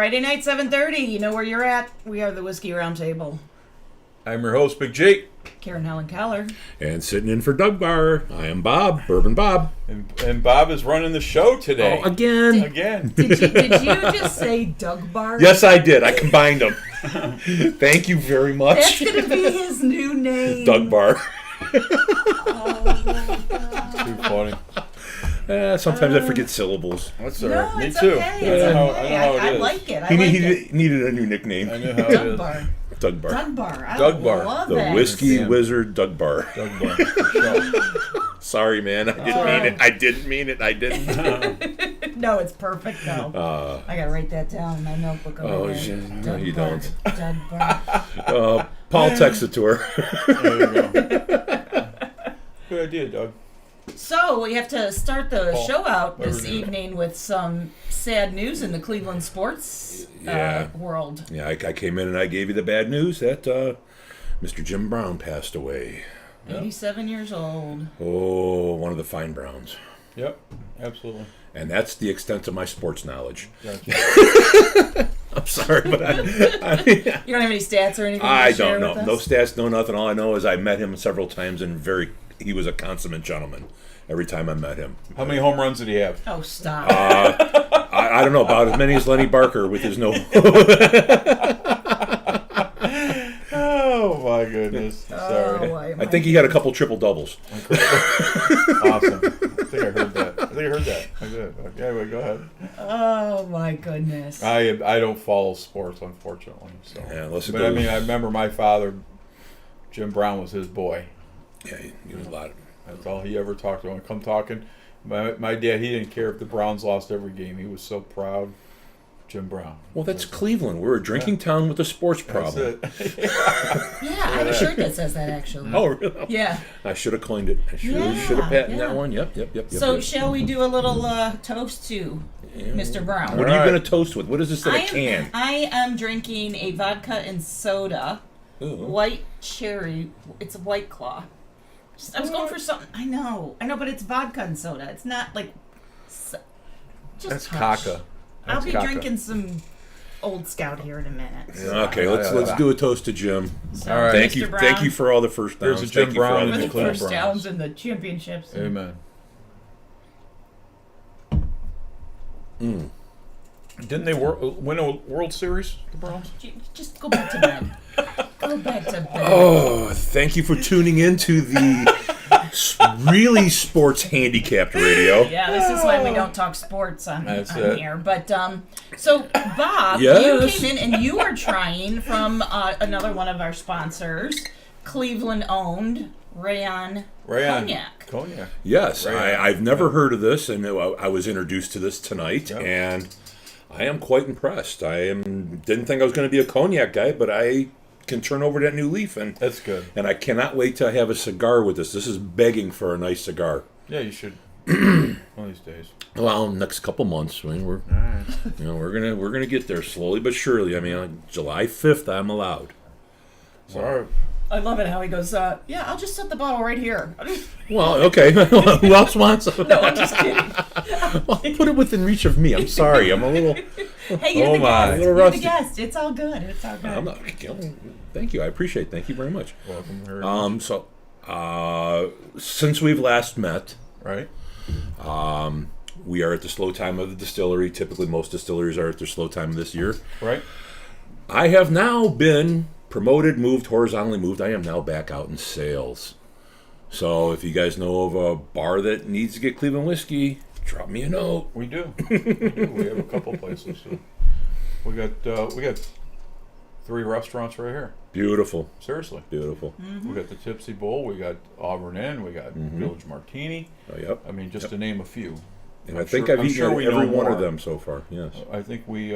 Friday night, 7:30. You know where you're at. We are the Whiskey Roundtable. I'm your host, Big Jake. Karen Helen Keller. And sitting in for Doug Bar, I am Bob, Bourbon Bob. And Bob is running the show today. Oh, again. Again. Did you just say Doug Bar? Yes, I did. I combined them. Thank you very much. That's going to be his new name. Doug Bar. Oh, my God. Too funny. Sometimes I forget syllables. That's all No, right. Me it's too. okay. I know how it I is. like it. He needed a new nickname. I know how it Doug is. Bar. Doug Bar. Doug Bar. I Doug Bar. love The that. Whiskey Damn. Wizard Doug Bar. Doug Bar. For sure. Sorry, man. I didn't mean it. I didn't. No, it's perfect, though. I got to write that down in my notebook over Oh, there. shit. No, Doug you Bar. don't. Doug Bar. Paul texted to her. There you go. Good idea, Doug. So, we have to start the Paul. show out this Whatever. evening with some sad news in the Cleveland sports Yeah. world. Yeah, I came in and I gave you the bad news that Mr. Jim Brown passed away. 87 years old. Oh, one of the fine Browns. Yep, absolutely. And that's the extent of my sports knowledge. Gotcha. I'm sorry, but I You don't have any stats or anything I to share don't know. with No us? stats, no nothing. All I know is I met him several times and he was a consummate gentleman every time I met him. How many home runs did he have? Oh, stop. I don't know, about as many as Lenny Barker with his no. Oh, my goodness. Sorry. Oh, I think he had a couple triple doubles. Awesome. I think I heard that. I did. Okay, anyway, go ahead. Oh, my goodness. I don't follow sports, unfortunately. So. Yeah, unless it But I goes- mean, I remember my father, Jim Brown, was his boy. Yeah, he was a lot. That's all he ever talked about. Come talking. My dad, he didn't care if the Browns lost every game. He was so proud. Jim Brown. Well, that's Cleveland. We're a drinking town with a sports problem. That's it. Yeah, I have a shirt that says that, actually. Oh, really? Yeah. I should have coined it. I should have patented that one. Yep. So, yep. shall we do a little toast to Mr. Brown? What are you going to toast with? What is this in a can? I am drinking a vodka and soda, Ooh. white cherry. It's a White Claw. I was going for something. I know, but it's vodka and soda. It's not like. Just That's hush. caca. I'll That's be caca. drinking some Old Scout here in a minute. So. Okay, let's do a toast to Jim. So, All right. Thank Mr. you, Brown, thank you for all the first downs. Here's a Jim Thank you for all Brown the for the and Cleveland first Browns. downs and the championships. Amen. Didn't they win a World Series, the Browns? Just go back to bed. Go back to bed. Oh, thank you for tuning in to the really sports handicapped radio. Yeah, this is why we don't talk sports on That's it. here. But so Bob, Yes? you came in and you are trying from another one of our sponsors, Cleveland-owned Rayon Cognac. Cognac. Yes, Right. I've never heard of this, and I was introduced to this tonight, Yep. and I am quite impressed. Didn't think I was going to be a cognac guy, but I can turn over that new leaf, and That's good. I cannot wait to have a cigar with this. This is begging for a nice cigar. Yeah, you should. One of these days. Well, next couple months, I mean, All right. we're gonna get there slowly but surely. I mean, on July 5th, I'm allowed. Sorry. I love it how he goes, yeah, I'll just set the bottle right here. Well, okay. Who else wants it? No, I'm just kidding. Well, put it within reach of me. I'm sorry. I'm a little. Hey, you're Oh the my. guest. A little You're the rusty. guest. It's all good. It's all good. I'm not. Thank you. I appreciate it. Thank you very much. Welcome. Very much. So, since we've last met, Right? we are at the slow time of the distillery. Typically, most distilleries are at their slow time this year. Right? I have now been promoted, moved, horizontally moved. I am now back out in sales. So, if you guys know of a bar that needs to get Cleveland whiskey, drop me a note. We do. We have a couple places. So. We got 3 restaurants right here. Beautiful. Seriously. Beautiful. We got the Tipsy Bowl. We got Auburn Inn. We got Village Martini. Oh, yep. I mean, just to name a few. And I'm I think sure- I've I'm eaten sure we every know one more. of them so far. Yes. I think we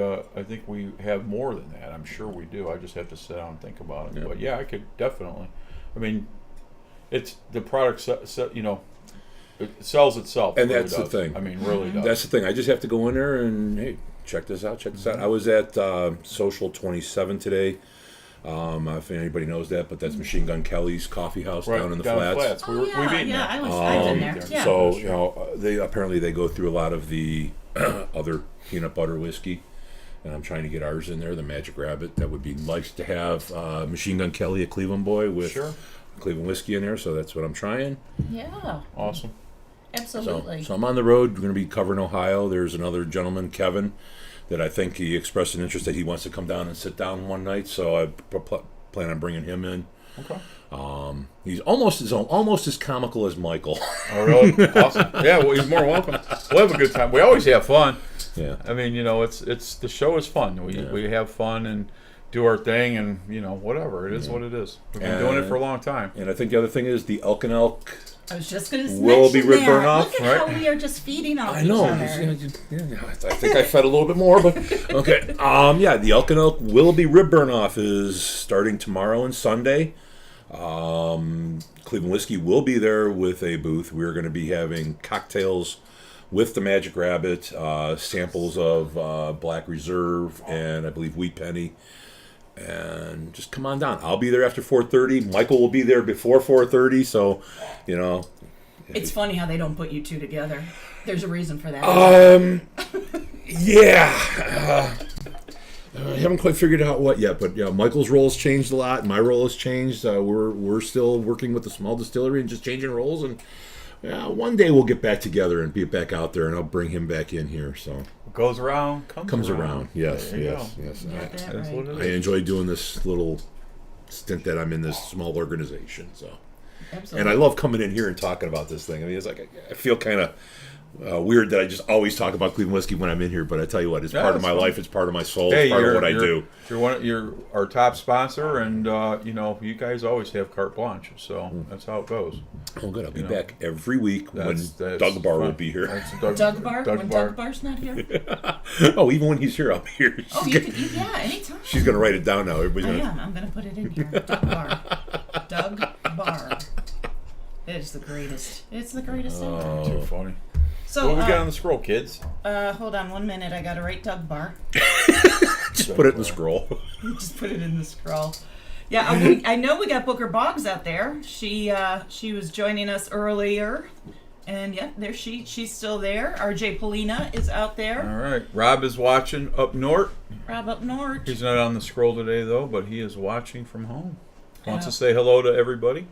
have more than that. I'm sure we do. I just have to sit down and think about it. Yeah. But yeah, I could definitely. I mean, it's the product. It sells itself. And It really that's the does. thing. I mean, really does. That's the thing. I just have to go in there and hey, check this out. Check this out. I was at Social 27 today. If anybody knows that, but that's Machine Gun Kelly's coffee house right down in the down flats. We were, we've eaten there. I've been there. Yeah. So they go through a lot of the other peanut butter whiskey, and I'm trying to get ours in there, the Magic Rabbit. That would be nice to have Machine Gun Kelly, a Cleveland boy, with Sure. Cleveland whiskey in there, so that's what I'm trying. Yeah, Awesome. absolutely. So I'm on the road. We're going to be covering Ohio. There's another gentleman, Kevin, that I think he expressed an interest that he wants to come down and sit down one night, so I plan on bringing him in. Okay. He's almost as comical as Michael. Oh, really? Awesome. Yeah, well, he's more welcome. We'll have a good time. We always have fun. Yeah. I mean, it's the show is fun. We have fun and do our thing, and whatever. It is what it is. We've been doing it for a long time. And I think the other thing is the Elk and Elk. I was just going to Will be mention Rip that. Burnoff, Look at right? how we are just feeding off I each know. other. I think I fed a little bit more, but okay. The Elk and Elk Will Be Rib Burnoff is starting tomorrow and Sunday. Cleveland Whiskey will be there with a booth. We're going to be having cocktails with the Magic Rabbit, samples of Black Reserve and I believe Wheat Penny. And just come on down. I'll be there after 4:30. Michael will be there before 4:30. So, It's funny how they don't put you two together. There's a reason for that. Yeah. I haven't quite figured out what yet, but yeah, Michael's role's changed a lot. My role has changed. We're still working with the small distillery and just changing roles. And one day we'll get back together and be back out there, and I'll bring him back in here. So What goes around comes around. Yes, There you yes, go. yes. Got that That's right. what it I is. enjoy doing this little stint that I'm in this small organization. So, Absolutely. and I love coming in here and talking about this thing. I mean, it's like I feel kind of weird that I just always talk about Cleveland whiskey when I'm in here, but I tell you what, it's part of it's my fun. life. It's part of my soul. Hey, It's part of what I do. You're our top sponsor, and you guys always have carte blanche, so that's how it goes. Oh, good. I'll be You know. back every week when That's Doug Barr will fun. be here. That's Doug Bar? When Doug Bar's not here? Oh, even when he's here, I'll be here. Oh, you can, yeah, anytime. She's going to write it down now. Everybody's I going to. am. I'm going to put it in here. Doug Bar. Doug Bar. It is the greatest. It's the greatest ever. Too funny. So, What we got on the scroll, kids? hold on 1 minute. I got to write Doug Bar. Just put it in the scroll. Just put it in the scroll. Yeah, I know we got Booker Boggs out there. She was joining us earlier, and yeah, there she's still there. RJ Polina is out there. All right. Rob is watching up north. Rob up north. He's not on the scroll today, though, but he is watching from home. Wants Yeah. to say hello to everybody.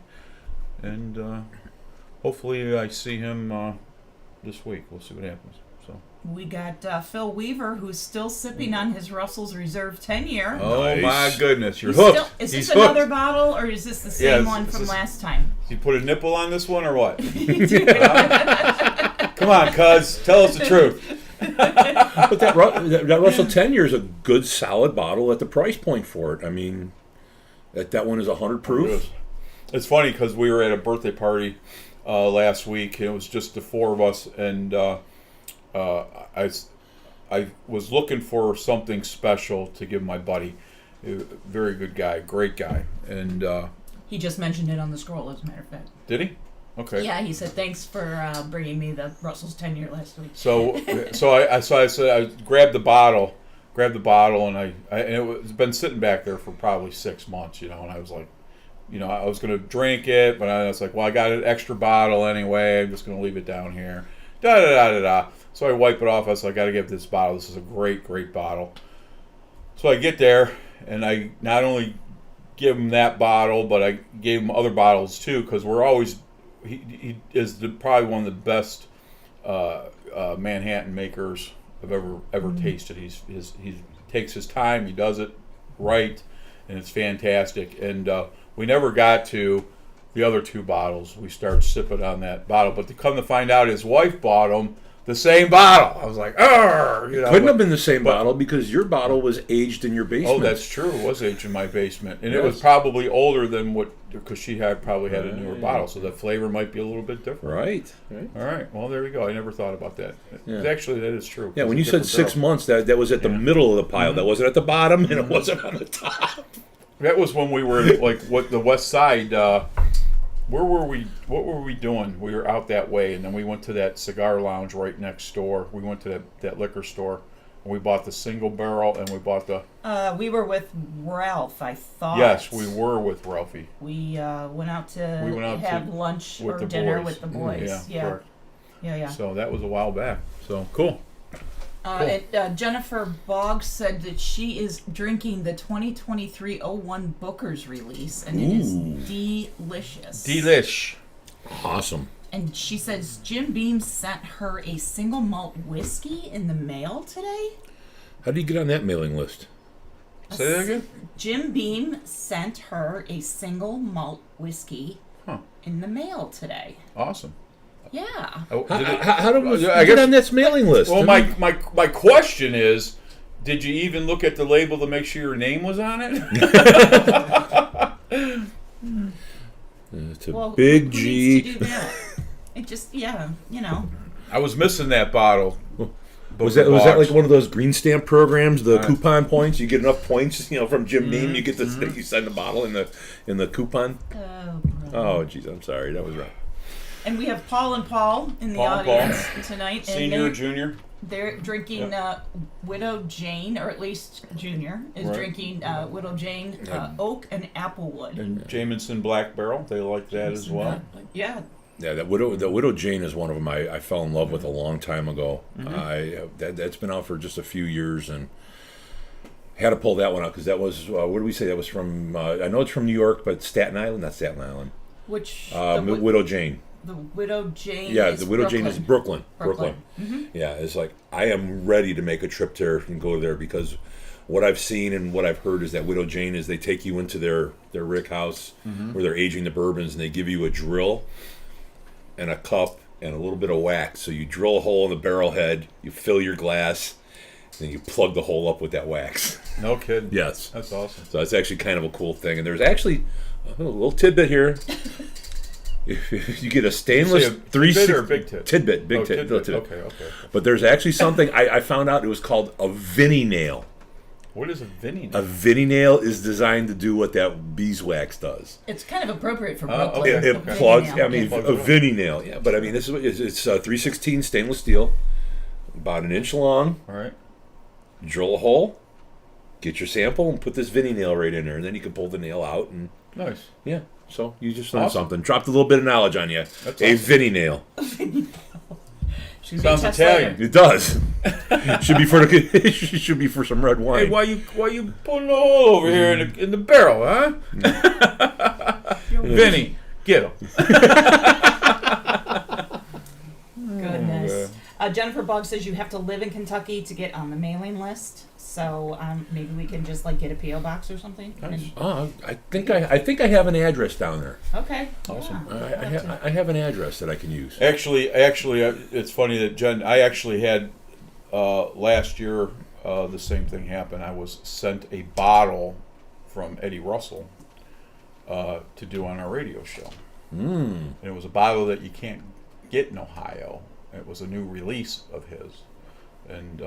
And hopefully I see him this week. We'll see what happens. So. We got Phil Weaver, who's still sipping on his Russell's Reserve 10-year. Oh, Nice. my goodness. You're He's hooked. still- is He's this hooked. another bottle, or is this the same Yeah, one is from this- last time? Did you put a nipple on this one or what? Come on, cuz. Tell us the truth. But that Russell 10 year is a good, solid bottle at the price point for it. I mean, that one is 100 proof. It's funny because we were at a birthday party last week, and it was just the four of us, and I was looking for something special to give my buddy. Very good guy, great guy. And He just mentioned it on the scroll, as a matter of fact. did he? Okay. Yeah, he said, thanks for bringing me the Russell's 10-year last week. So I said I grabbed the bottle, and and it's been sitting back there for probably 6 months, and I was like, I was gonna drink it, but I was like, well, I got an extra bottle anyway. I'm just gonna leave it down here. Da da da da da. So I wipe it off. I was like, I gotta get this bottle. This is a great bottle. So I get there, and I not only give him that bottle, but I gave him other bottles too, because we're always. He is probably one of the best Manhattan makers I've ever tasted. He takes his time. He does it right, and it's fantastic. And we never got to the other two bottles. We started sipping on that bottle, but to come to find out, his wife bought him the same bottle. I was like, "Arr!" Couldn't have been the same bottle because your bottle was aged in your basement. Oh, that's true. It was aged in my basement, and it Yes. was probably older than because she probably had a newer bottle, so the flavor might be a little bit different. right. All right. Well, there we go. I never thought about that. Yeah. Actually, that is true. Yeah, It's when a you said different 6 barrel. months, that was at the middle of the pile. That wasn't at the bottom, and it wasn't on the top. That was when we were like the West Side. Where were we? What were we doing? We were out that way, and then we went to that cigar lounge right next door. We went to that liquor store, and we bought the single barrel, and we bought the. We were with Ralph, I thought. Yes, we were with Ralphie. We went out to We went out have to- lunch with or the dinner boys. with the boys. Yeah, Yeah, correct. yeah. So that was a while back. So cool. Jennifer Boggs said that she is drinking the 2023-01 Booker's release, and it is delicious. Delish. Awesome. And she says Jim Beam sent her a single malt whiskey in the mail today. How do you get on that mailing list? Say that again? Jim Beam sent her a single malt whiskey in the mail today. Awesome. Yeah. How do we get on this mailing list? Well, my question is, did you even look at the label to make sure your name was on it? It's a Well, big who G. needs to do that? It just, I was missing that bottle. Was that like one of those green stamp programs, the coupon points? You get enough points, from Jim Beam, you get you send the bottle in the coupon. Oh, jeez, I'm sorry, that was wrong. And we have Paul and Paul in the audience tonight. Senior, and junior. They're drinking Widow Jane, or at least Junior is drinking Widow Jane Oak and Applewood. And Jameson Black Barrel, they like that as well. Yeah. Yeah, the Widow Jane is one of them I fell in love with a long time ago. That's been out for just a few years, and had to pull that one out because that was what did we say? That was from I know it's from New York, but Staten Island, not Staten Island. Which Widow Jane. The Widow Jane. Yeah, is the Widow Brooklyn. Jane is Brooklyn. Mm-hmm. Yeah, it's like I am ready to make a trip there and go there because what I've seen and what I've heard is that Widow Jane is they take you into their rick house where they're aging the bourbons and they give you a drill and a cup and a little bit of wax. So you drill a hole in the barrel head, you fill your glass, and then you plug the hole up with that wax. No kidding. Yes. That's awesome. So that's actually kind of a cool thing. And there's actually a little tidbit here. If you get a stainless tidbit or big tit? Tidbit, big tit. Tidbit. Tidbit. Okay. But there's actually something I found out. It was called a Vinny nail. What is a Vinny nail? A Vinny nail is designed to do what that beeswax does. It's kind of appropriate for Brooklyn. It A plugs. Vinny nail. I mean, a Vinny nail. Yeah, but I mean, this is it's 316 stainless steel, about an inch long. All right. Drill a hole, get your sample, and put this Vinny nail right in there, and then you can pull the nail out and Nice. yeah. So you just learned something. Dropped a little bit of knowledge on you. That's a awesome. Vinny nail. Sounds Italian. It does. Should be for some red wine. Hey, why you putting the hole over here in the barrel, huh? Vinny, get him. Goodness. Jennifer Boggs says you have to live in Kentucky to get on the mailing list. So maybe we can just get a PO box or something. Nice. I think I have an address down there. Okay. Awesome. Yeah. I have an address that I can use. Actually, it's funny that Jen. I actually had last year the same thing happened. I was sent a bottle from Eddie Russell to do on our radio show. And it was a bottle that you can't get in Ohio. It was a new release of his, and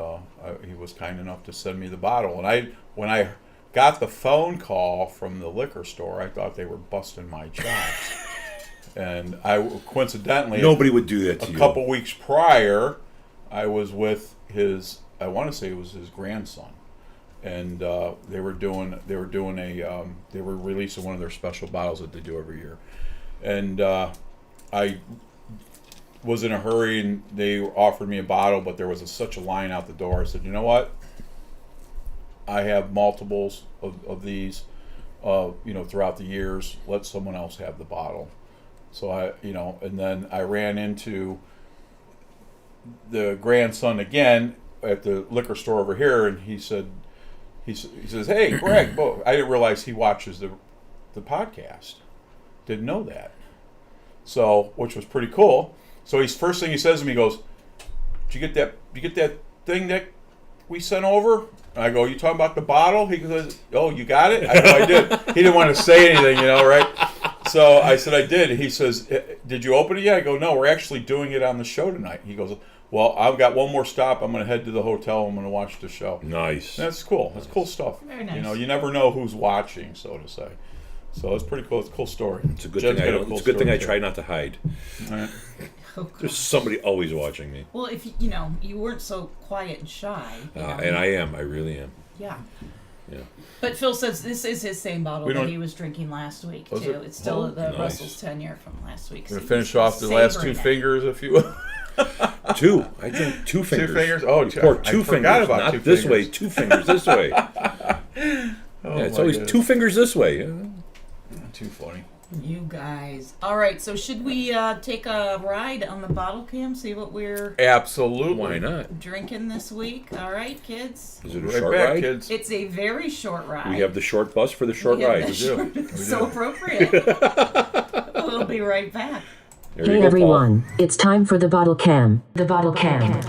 he was kind enough to send me the bottle. And when I got the phone call from the liquor store, I thought they were busting my chops. And I coincidentally, Nobody would do that to you. A couple weeks prior, I was with I want to say it was his grandson, and they were releasing one of their special bottles that they do every year, and I was in a hurry and they offered me a bottle, but there was such a line out the door. I said, you know what? I have multiples of these, throughout the years. Let someone else have the bottle. So and then I ran into the grandson again at the liquor store over here, and he says, "Hey, Greg," I didn't realize he watches the podcast. Didn't know that. So, which was pretty cool. So first thing he says to me, he goes, "Did you get that thing that we sent over?" And I go, "You talking about the bottle?" He goes, "Oh, you got it?" I go, "I did." He didn't want to say anything, right? So I said, "I did." He says, "Did you open it yet?" I go, "No, we're actually doing it on the show tonight." He goes, "Well, I've got one more stop. I'm going to head to the hotel. I'm going to watch the show." Nice. That's cool. That's cool stuff. Very nice. You never know who's watching, so to say. So it's pretty cool. It's a cool story. It's a good thing I try not to hide. All right. Oh, There's somebody always watching me. well, if you weren't so quiet and shy. And I am. I really am. Yeah. Yeah. But Phil says this is his same bottle We that don't- he was drinking last week Was too. it? It's still the nice. Russell's 10-year from last week. We're so gonna finish he's off the last two savoring it. fingers, if you will. Two. I drink two fingers. 2 fingers? Oh, pour I two forgot fingers. about Not 2 this fingers. way. 2 fingers this way. Oh, Yeah, it's my always goodness. 2 fingers this way. Too funny. You guys. All right, so should we take a ride on the bottle cam, see what we're Absolutely. Why not? drinking this week? All right, kids. Is it a Right short back, ride? kids. It's a very short ride. We have the short bus for the short We have ride. the do. short- We so do. appropriate. We'll be right back. There you Hey go, everyone, it's time for the bottle cam. The bottle cam.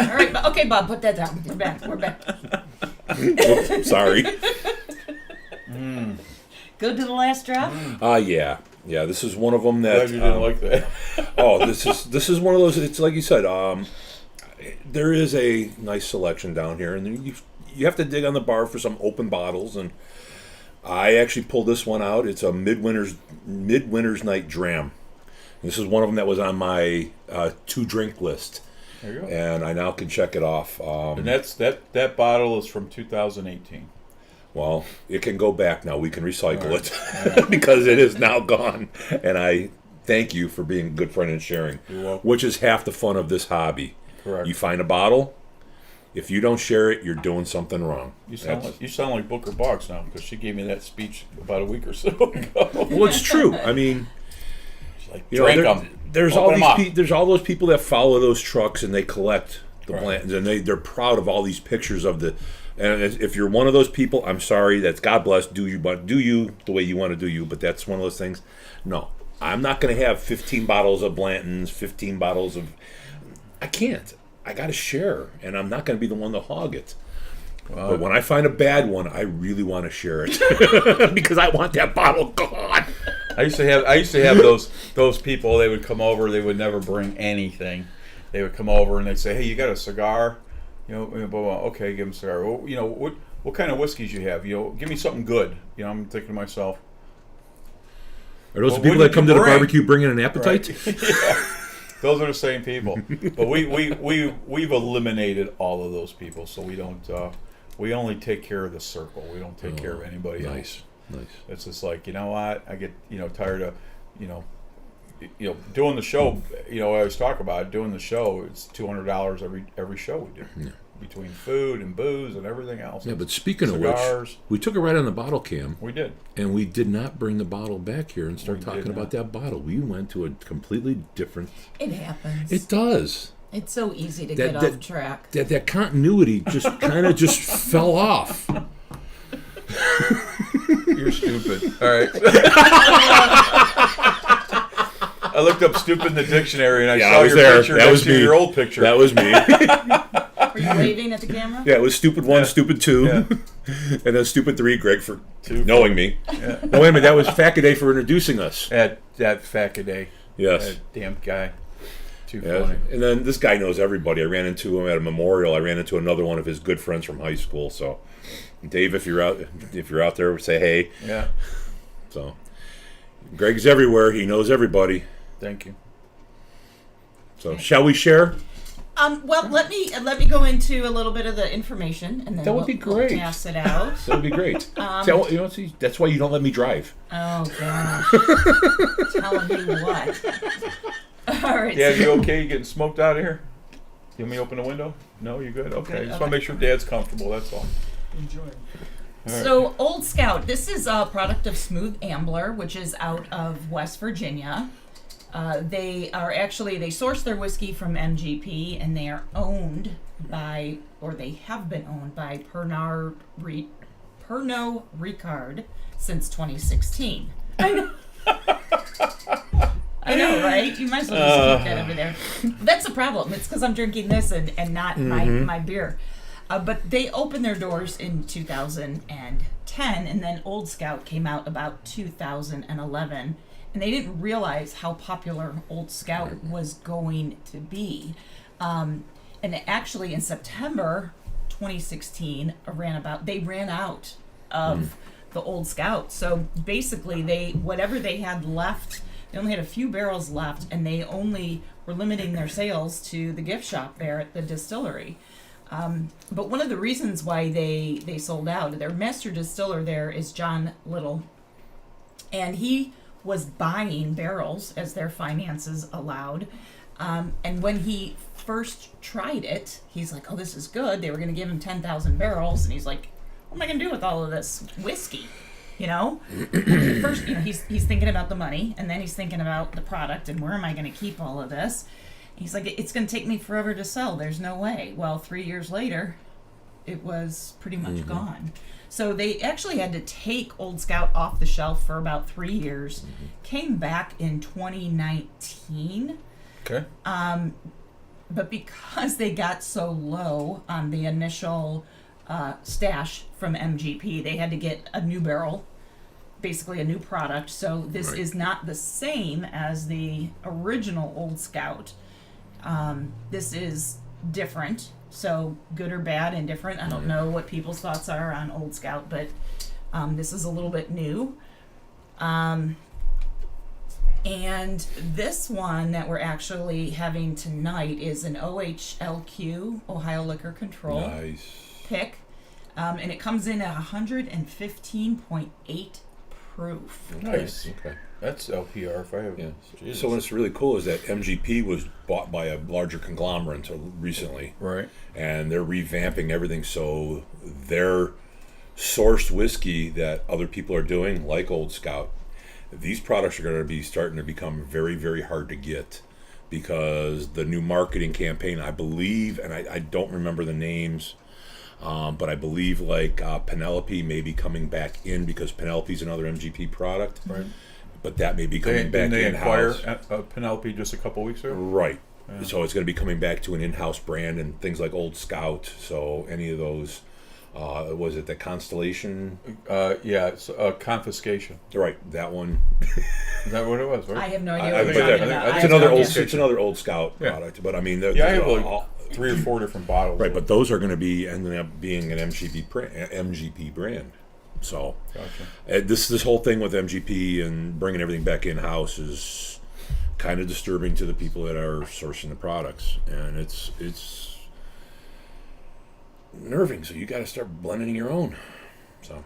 All right, okay, Bob, put that down. We're back. We're back. Paul. Sorry. Go to the last drop. Yeah. Yeah, this is one of them that... Glad you didn't like that. Oh, this is one of those. It's like you said. There is a nice selection down here, and then you have to dig on the bar for some open bottles. And I actually pulled this one out. It's a midwinter's night dram. This is one of them that was on my to drink list, There you go. and I now can check it off. And that bottle is from 2018. Well, it can go back now. We can recycle it because it is now gone. And I thank you for being a good friend and sharing, You're welcome. which is half the fun of this hobby. Correct. You find a bottle. If you don't share it, you're doing something wrong. You sound like Booker Boggs now because she gave me that speech about a week or so ago. Well, it's true. I mean, She's like, you know, drink there- them. there's Open all 'em these up. there's all those people that follow those trucks and they collect the Right. Blantons, and they're proud of all these pictures of the. And if you're one of those people, I'm sorry. That's God bless. Do you the way you want to do you. But that's one of those things. No, I'm not going to have 15 bottles of Blantons, 15 bottles of. I can't. I got to share, and I'm not going to be the one to hog it. But when I find a bad one, I really want to share it because I want that bottle gone. I used to have those people. They would come over. They would never bring anything. They would come over and they'd say, "Hey, you got a cigar?" You know, blah, blah, blah. Okay, give them a cigar. Well, you know, what kind of whiskeys you have? You know, give me something good. You know, I'm thinking to myself, Are those Well, the people what that come did to you the bring? barbecue bringing an appetite? yeah, those are the same people. But we've eliminated all of those people, so we don't. We only take care of the circle. We don't take care of anybody else. Nice. It's just like, you know what? I get, tired of, doing the show. I always talk about it, doing the show. It's $200 every show we do, between food and booze and everything else. Yeah, but speaking of Cigars. which, we took a ride on the bottle cam, We did. and we did not bring the bottle back here and start We talking did about not. that bottle. We went to a completely different. It happens. It does. It's so easy to That- get that- off track. That continuity just kind of just fell off. You're stupid. All right. I looked up stupid in the dictionary and I Yeah, saw I was your there. picture That next was to me. your old picture. That was me. Were you waving at the camera? Yeah, it was stupid one, Yeah. stupid two, Yeah. and then stupid three. Greg for Two. knowing me. Yeah. No, wait a minute. That was Fackaday for introducing us. That Fackaday. Yes. That damn guy. Too Yeah, funny. and then this guy knows everybody. I ran into him at a memorial. I ran into another one of his good friends from high school. So, Dave, if you're out there, say hey. Yeah. So, Greg's everywhere. He knows everybody. Thank you. So, shall we share? Well, let me go into a little bit of the information, and then That would be we'll great. pass it out. That would be great. See, that's why you don't let me drive. Oh gosh, telling me what? All right. Dad, so- you okay? You getting smoked out of here? You want me to open the window? No, you good? Okay. Just want to make sure Dad's comfortable. That's all. Enjoy. So, Old Scout, this is a product of Smooth Ambler, which is out of West Virginia. They source their whiskey from MGP, and they are owned by, or they have been owned by Pernod Ricard since 2016. I know, right? You might as well just keep that over there. That's the problem. It's because I'm drinking this and not my beer. But they opened their doors in 2010, and then Old Scout came out about 2011. And they didn't realize how popular Old Scout was going to be. And actually, in September they ran out of the Old Scout. So basically, whatever they had left, they only had a few barrels left, and they only were limiting their sales to the gift shop there at the distillery. But one of the reasons why they sold out, their master distiller there is John Little, and he was buying barrels as their finances allowed. And when he first tried it, he's like, "Oh, this is good." They were going to give him 10,000 barrels, and he's like, "What am I going to do with all of this whiskey?" First, he's thinking about the money, and then he's thinking about the product and where am I going to keep all of this. He's like, "It's going to take me forever to sell. There's no way." Well, 3 years later, it was pretty much gone. So they actually had to take Old Scout off the shelf for about 3 years. Came back in 2019. Okay. But because they got so low on the initial stash from MGP, they had to get a new barrel, basically a new product. So this is not the same as the original Old Scout. This is different. So good or bad and different. I don't know what people's thoughts are on Old Scout, but this is a little bit new. And this one that we're actually having tonight is an OHLQ, Ohio Liquor Control pick. And it comes in at 115.8 proof. Nice. Okay. That's LPR if I have. Yeah. Jesus. So what's really cool is that MGP was bought by a larger conglomerate recently. Right. And they're revamping everything, so their sourced whiskey that other people are doing, like Old Scout, these products are going to be starting to become very, very hard to get because the new marketing campaign, I believe, and I don't remember the names, but I believe Penelope may be coming back in because Penelope's another MGP product. Right. But that may be coming back they in-house. acquire Penelope just a couple weeks ago? Right. Yeah. So it's going to be coming back to an in-house brand and things like Old Scout. So any of those, was it the Constellation? It's Confiscation. Right, that one. Is that what it was, right? I have no idea I what think you're talking that- about. it's I another have no old. idea. It's another Old Scout Yeah. product. But I mean, I have like 3 or 4 different bottles. right. But those are going to be ending up being an MGP brand. So Gotcha. this whole thing with MGP and bringing everything back in-house is kind of disturbing to the people that are sourcing the products, and it's nerving. So you got to start blending your own. So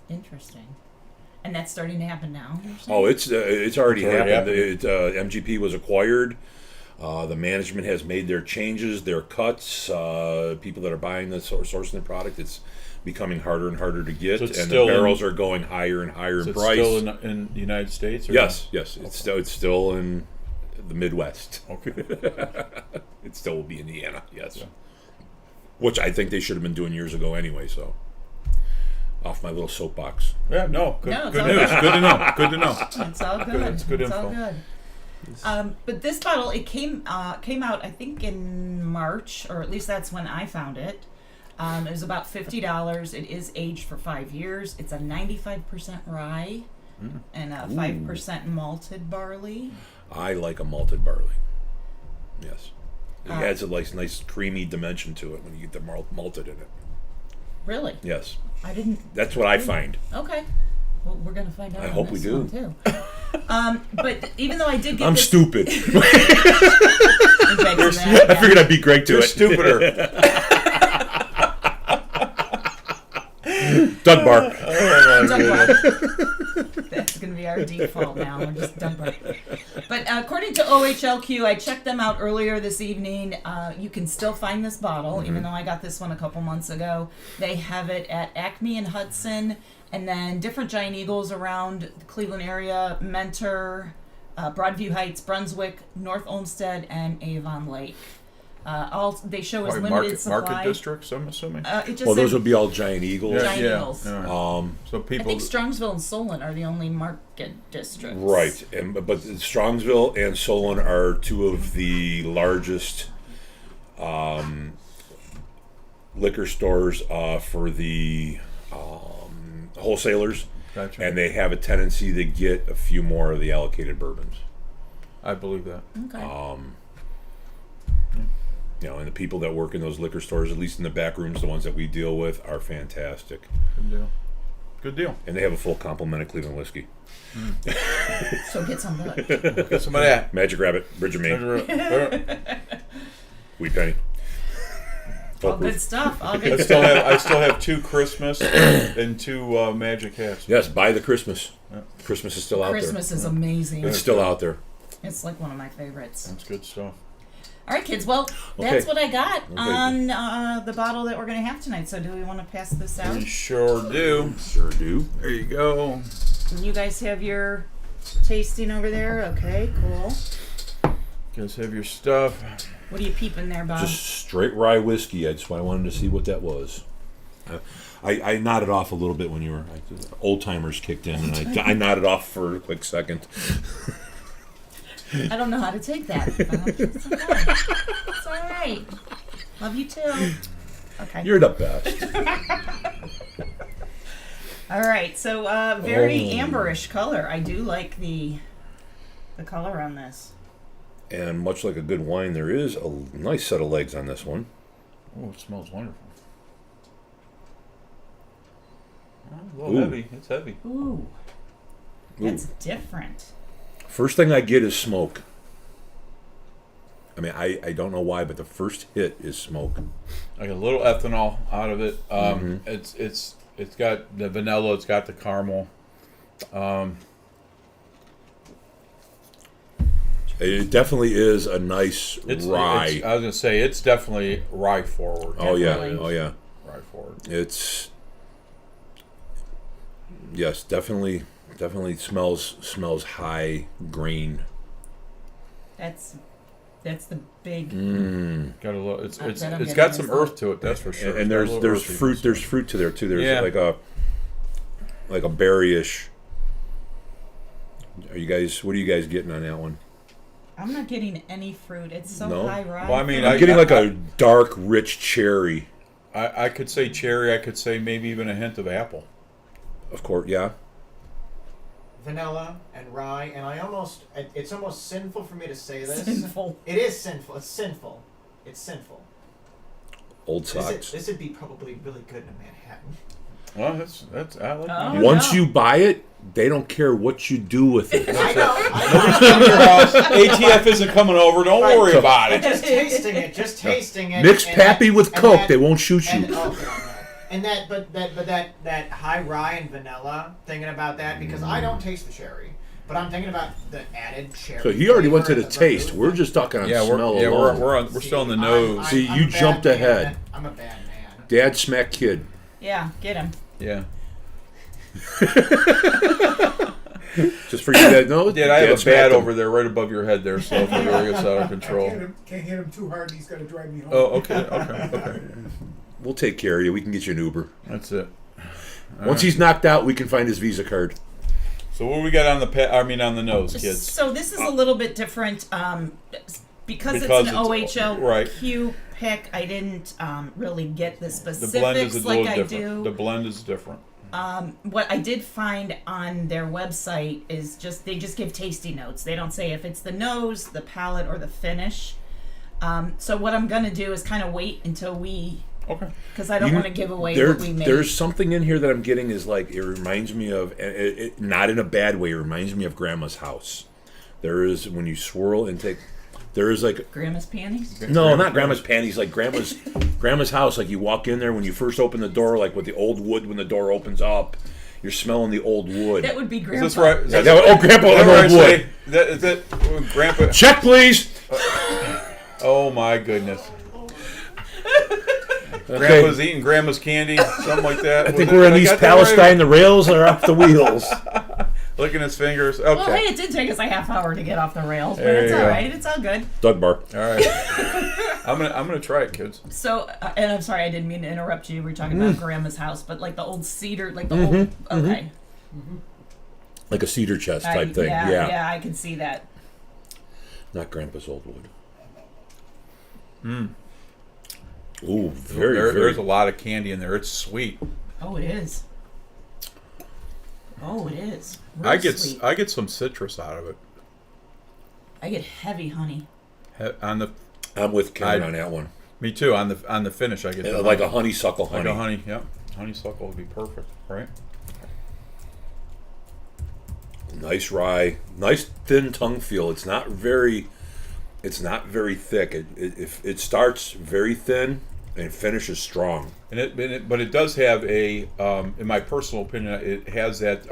Interesting. And that's starting to happen now, you're saying? oh, it's already already happened. MGP was acquired. The management has made their changes, their cuts. People that are buying the sourcing the product, it's becoming harder and harder to get, So it's and the still barrels are going higher and higher So in it's price. still in the United States? Or Yes, it's still in the Midwest. Okay. It still will be Indiana. Yes, Yeah. which I think they should have been doing years ago anyway. So, off my little soapbox. Yeah, no. Good, No, it's good all news. good. Good to know. Good to know. It's all good. It's good all info. good. But this bottle, it came out, I think, in March, or at least that's when I found it. It was about $50. It is aged for 5 years. It's a 95% rye and a 5% malted barley. I like a malted barley. Yes, it adds a nice creamy dimension to it when you get the malted in it. Really? Yes, I didn't. that's what I find. Okay. Well, we're gonna find out. I on hope we this do. one, too. But even though I did get I'm this, stupid. We're back to that I again. figured I'd be Greg to You're it. stupider. Doug Bark. Doug Bark. That's going to be our default now. We're just Doug Bark. But according to OHLQ, I checked them out earlier this evening. You can still find this bottle, even though I got this one a couple months ago. They have it at Acme and Hudson, and then different Giant Eagles around the Cleveland area, Mentor, Broadview Heights, Brunswick, North Olmsted, and Avon Lake. All they show is Probably limited supply. market districts, I'm assuming. It just Well, those said, would be all Giant Eagles. Giant Eagles. Yeah. So I people. think Strongsville and Solon are the only market districts. Right, but Strongsville and Solon are two of the largest liquor stores for the wholesalers, Gotcha. and they have a tendency to get a few more of the allocated bourbons. I believe that. Okay. And the people that work in those liquor stores, at least in the back rooms, the ones that we deal with, are fantastic. Good deal. Good deal. And they have a full complement of Cleveland whiskey. So get some of it. Get some of that. Magic Rabbit, Bridge of Maine, Wheat Penny. All good stuff. All I good still stuff. have 2 Christmas and 2 Magic hats. Yes, buy the Christmas. Christmas is still out Christmas is amazing. there. It's still out there. It's like one of my favorites. That's good stuff. All right, kids. Well, that's Okay. what I got Okay. on the bottle that we're going to have tonight. So do we want to pass this out? We sure do. Sure do. There you go. And you guys have your tasting over there? Okay, cool. You guys have your stuff. What are you peeping there, Bob? Just straight rye whiskey. I wanted to see what that was. I nodded off a little bit when you were old timers kicked in, and I nodded off for a quick second. I don't know how to take that. It's okay. It's all right. Love you too. Okay. You're the best. All right. So very amberish color. I do like the color on this. And much like a good wine, there is a nice set of legs on this one. Oh, it smells wonderful. Oh, a little Ooh. heavy. It's heavy. Ooh. That's different. First thing I get is smoke. I mean, I don't know why, but the first hit is smoke. I get a little ethanol out of it. It's got the vanilla. It's got the caramel. It definitely is a nice rye. I was gonna say it's definitely rye forward. Oh yeah, Definitely. oh yeah. Rye forward. It's yes, definitely smells high grain. That's the big. Got a little. It's that I'm it's getting got some is earth to it. That's for sure. And It's got a little earthiness. there's fruit to there too. There's Yeah. like a berryish. What are you guys getting on that one? I'm not getting any fruit. It's so No? high rye. Well, I mean, I'm getting like a dark, rich cherry. I could say cherry. I could say maybe even a hint of apple. Of course, yeah. Vanilla and rye, and it's almost sinful for me to say this. Sinful. It is sinful. It's sinful. It's sinful. Old socks. This would be probably really good in a Manhattan. Well, that's I like that. Oh, Once no. you buy it, they don't care what you do with it. I know. Nobody's coming to your house. ATF isn't coming over. Don't worry about it. Just tasting it. Mix and Pappy with and Coke, they won't shoot you. And, oh, God, no. And that high rye and vanilla. Thinking about that because I don't taste the cherry, but I'm thinking about the added cherry. So he already went to the flavor, taste. vermouth. We're just talking on smell alone. we're still on the nose. See, I'm you a bad jumped man. ahead. I'm a bad man. Dad smack kid. Yeah, get him. Yeah. Just for you that know. Dad, I have Dad a smacked bat him. over there right above your head there, so if it really gets out of control. Can't hit him too hard. He's got to drive me home. Oh, okay. We'll take care of you. We can get you an Uber. That's it. Once he's knocked out, we can find his Visa card. So what do we got on on the nose, kids? So this is a little bit different because it's Because an it's- OHLQ pick. I didn't really get the The blend is specifics a like little I different. do. The blend is different. What I did find on their website is they just give tasty notes. They don't say if it's the nose, the palate, or the finish. So what I'm gonna do is kind of wait until Okay. because I don't want to give away There- what we made. There's something in here that I'm getting is like it reminds me of not in a bad way. It reminds me of Grandma's house. There is when you swirl and take. There is like Grandma's panties. no, not Grandma's panties. Like Grandma's house. Like you walk in there when you first open the door, like with the old wood when the door opens up, you're smelling the old wood. That would be Is Grandpa. this right? Is that, Grandpa is that on right old I wood. say? Is that Grandpa? Check, please. Oh my goodness. Okay. Grandpa's eating Grandma's candy, something like that. I think we're in East Palestine. The rails are off the wheels. Licking his fingers. Okay. Well, hey, it did take us a half hour to get off the rails, but There it's you all go. right. It's all good. Doug Barr. All right. I'm gonna try it, kids. So, and I'm sorry, I didn't mean to interrupt you. We were talking about Grandma's house, but like the old cedar, like the old. Okay. Like a cedar chest type thing. Yeah, I can see that. Not Grandpa's old wood. Ooh, very, very. There's a lot of candy in there. It's sweet. Oh, it is. Oh, it is. I Real get sweet. I get some citrus out of it. I get heavy honey. On the I'm with Karen on that one. Me too. On the finish, I get the Like a honeysuckle honey. Like a honey. Yep. Honeysuckle would be perfect, right? Nice rye, nice thin tongue feel. It's not very thick. It starts very thin and finishes strong. But it does have a, in my personal opinion, it has that.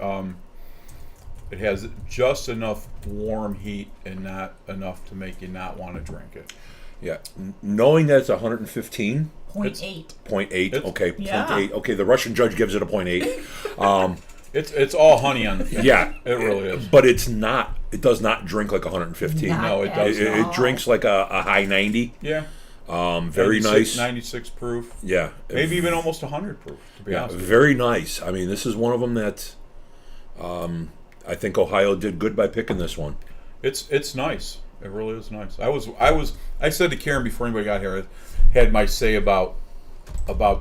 It has just enough warm heat and not enough to make you not want to drink it. Yeah, knowing that it's 115. 0.8. 0.8. Okay. Yeah. 0.8. Okay. The Russian judge gives it a 0.8. It's all honey on the finish. Yeah, it really is. But it's not. It does not drink like 115. Not No, it does It, not. it drinks like a high 90. Yeah. Very 96, nice. 96 proof. Yeah. Maybe even almost 100 proof. To be honest. with you. Very nice. I mean, this is one of them that I think Ohio did good by picking this one. It's nice. It really is nice. I said to Karen before anybody got here, I had my say about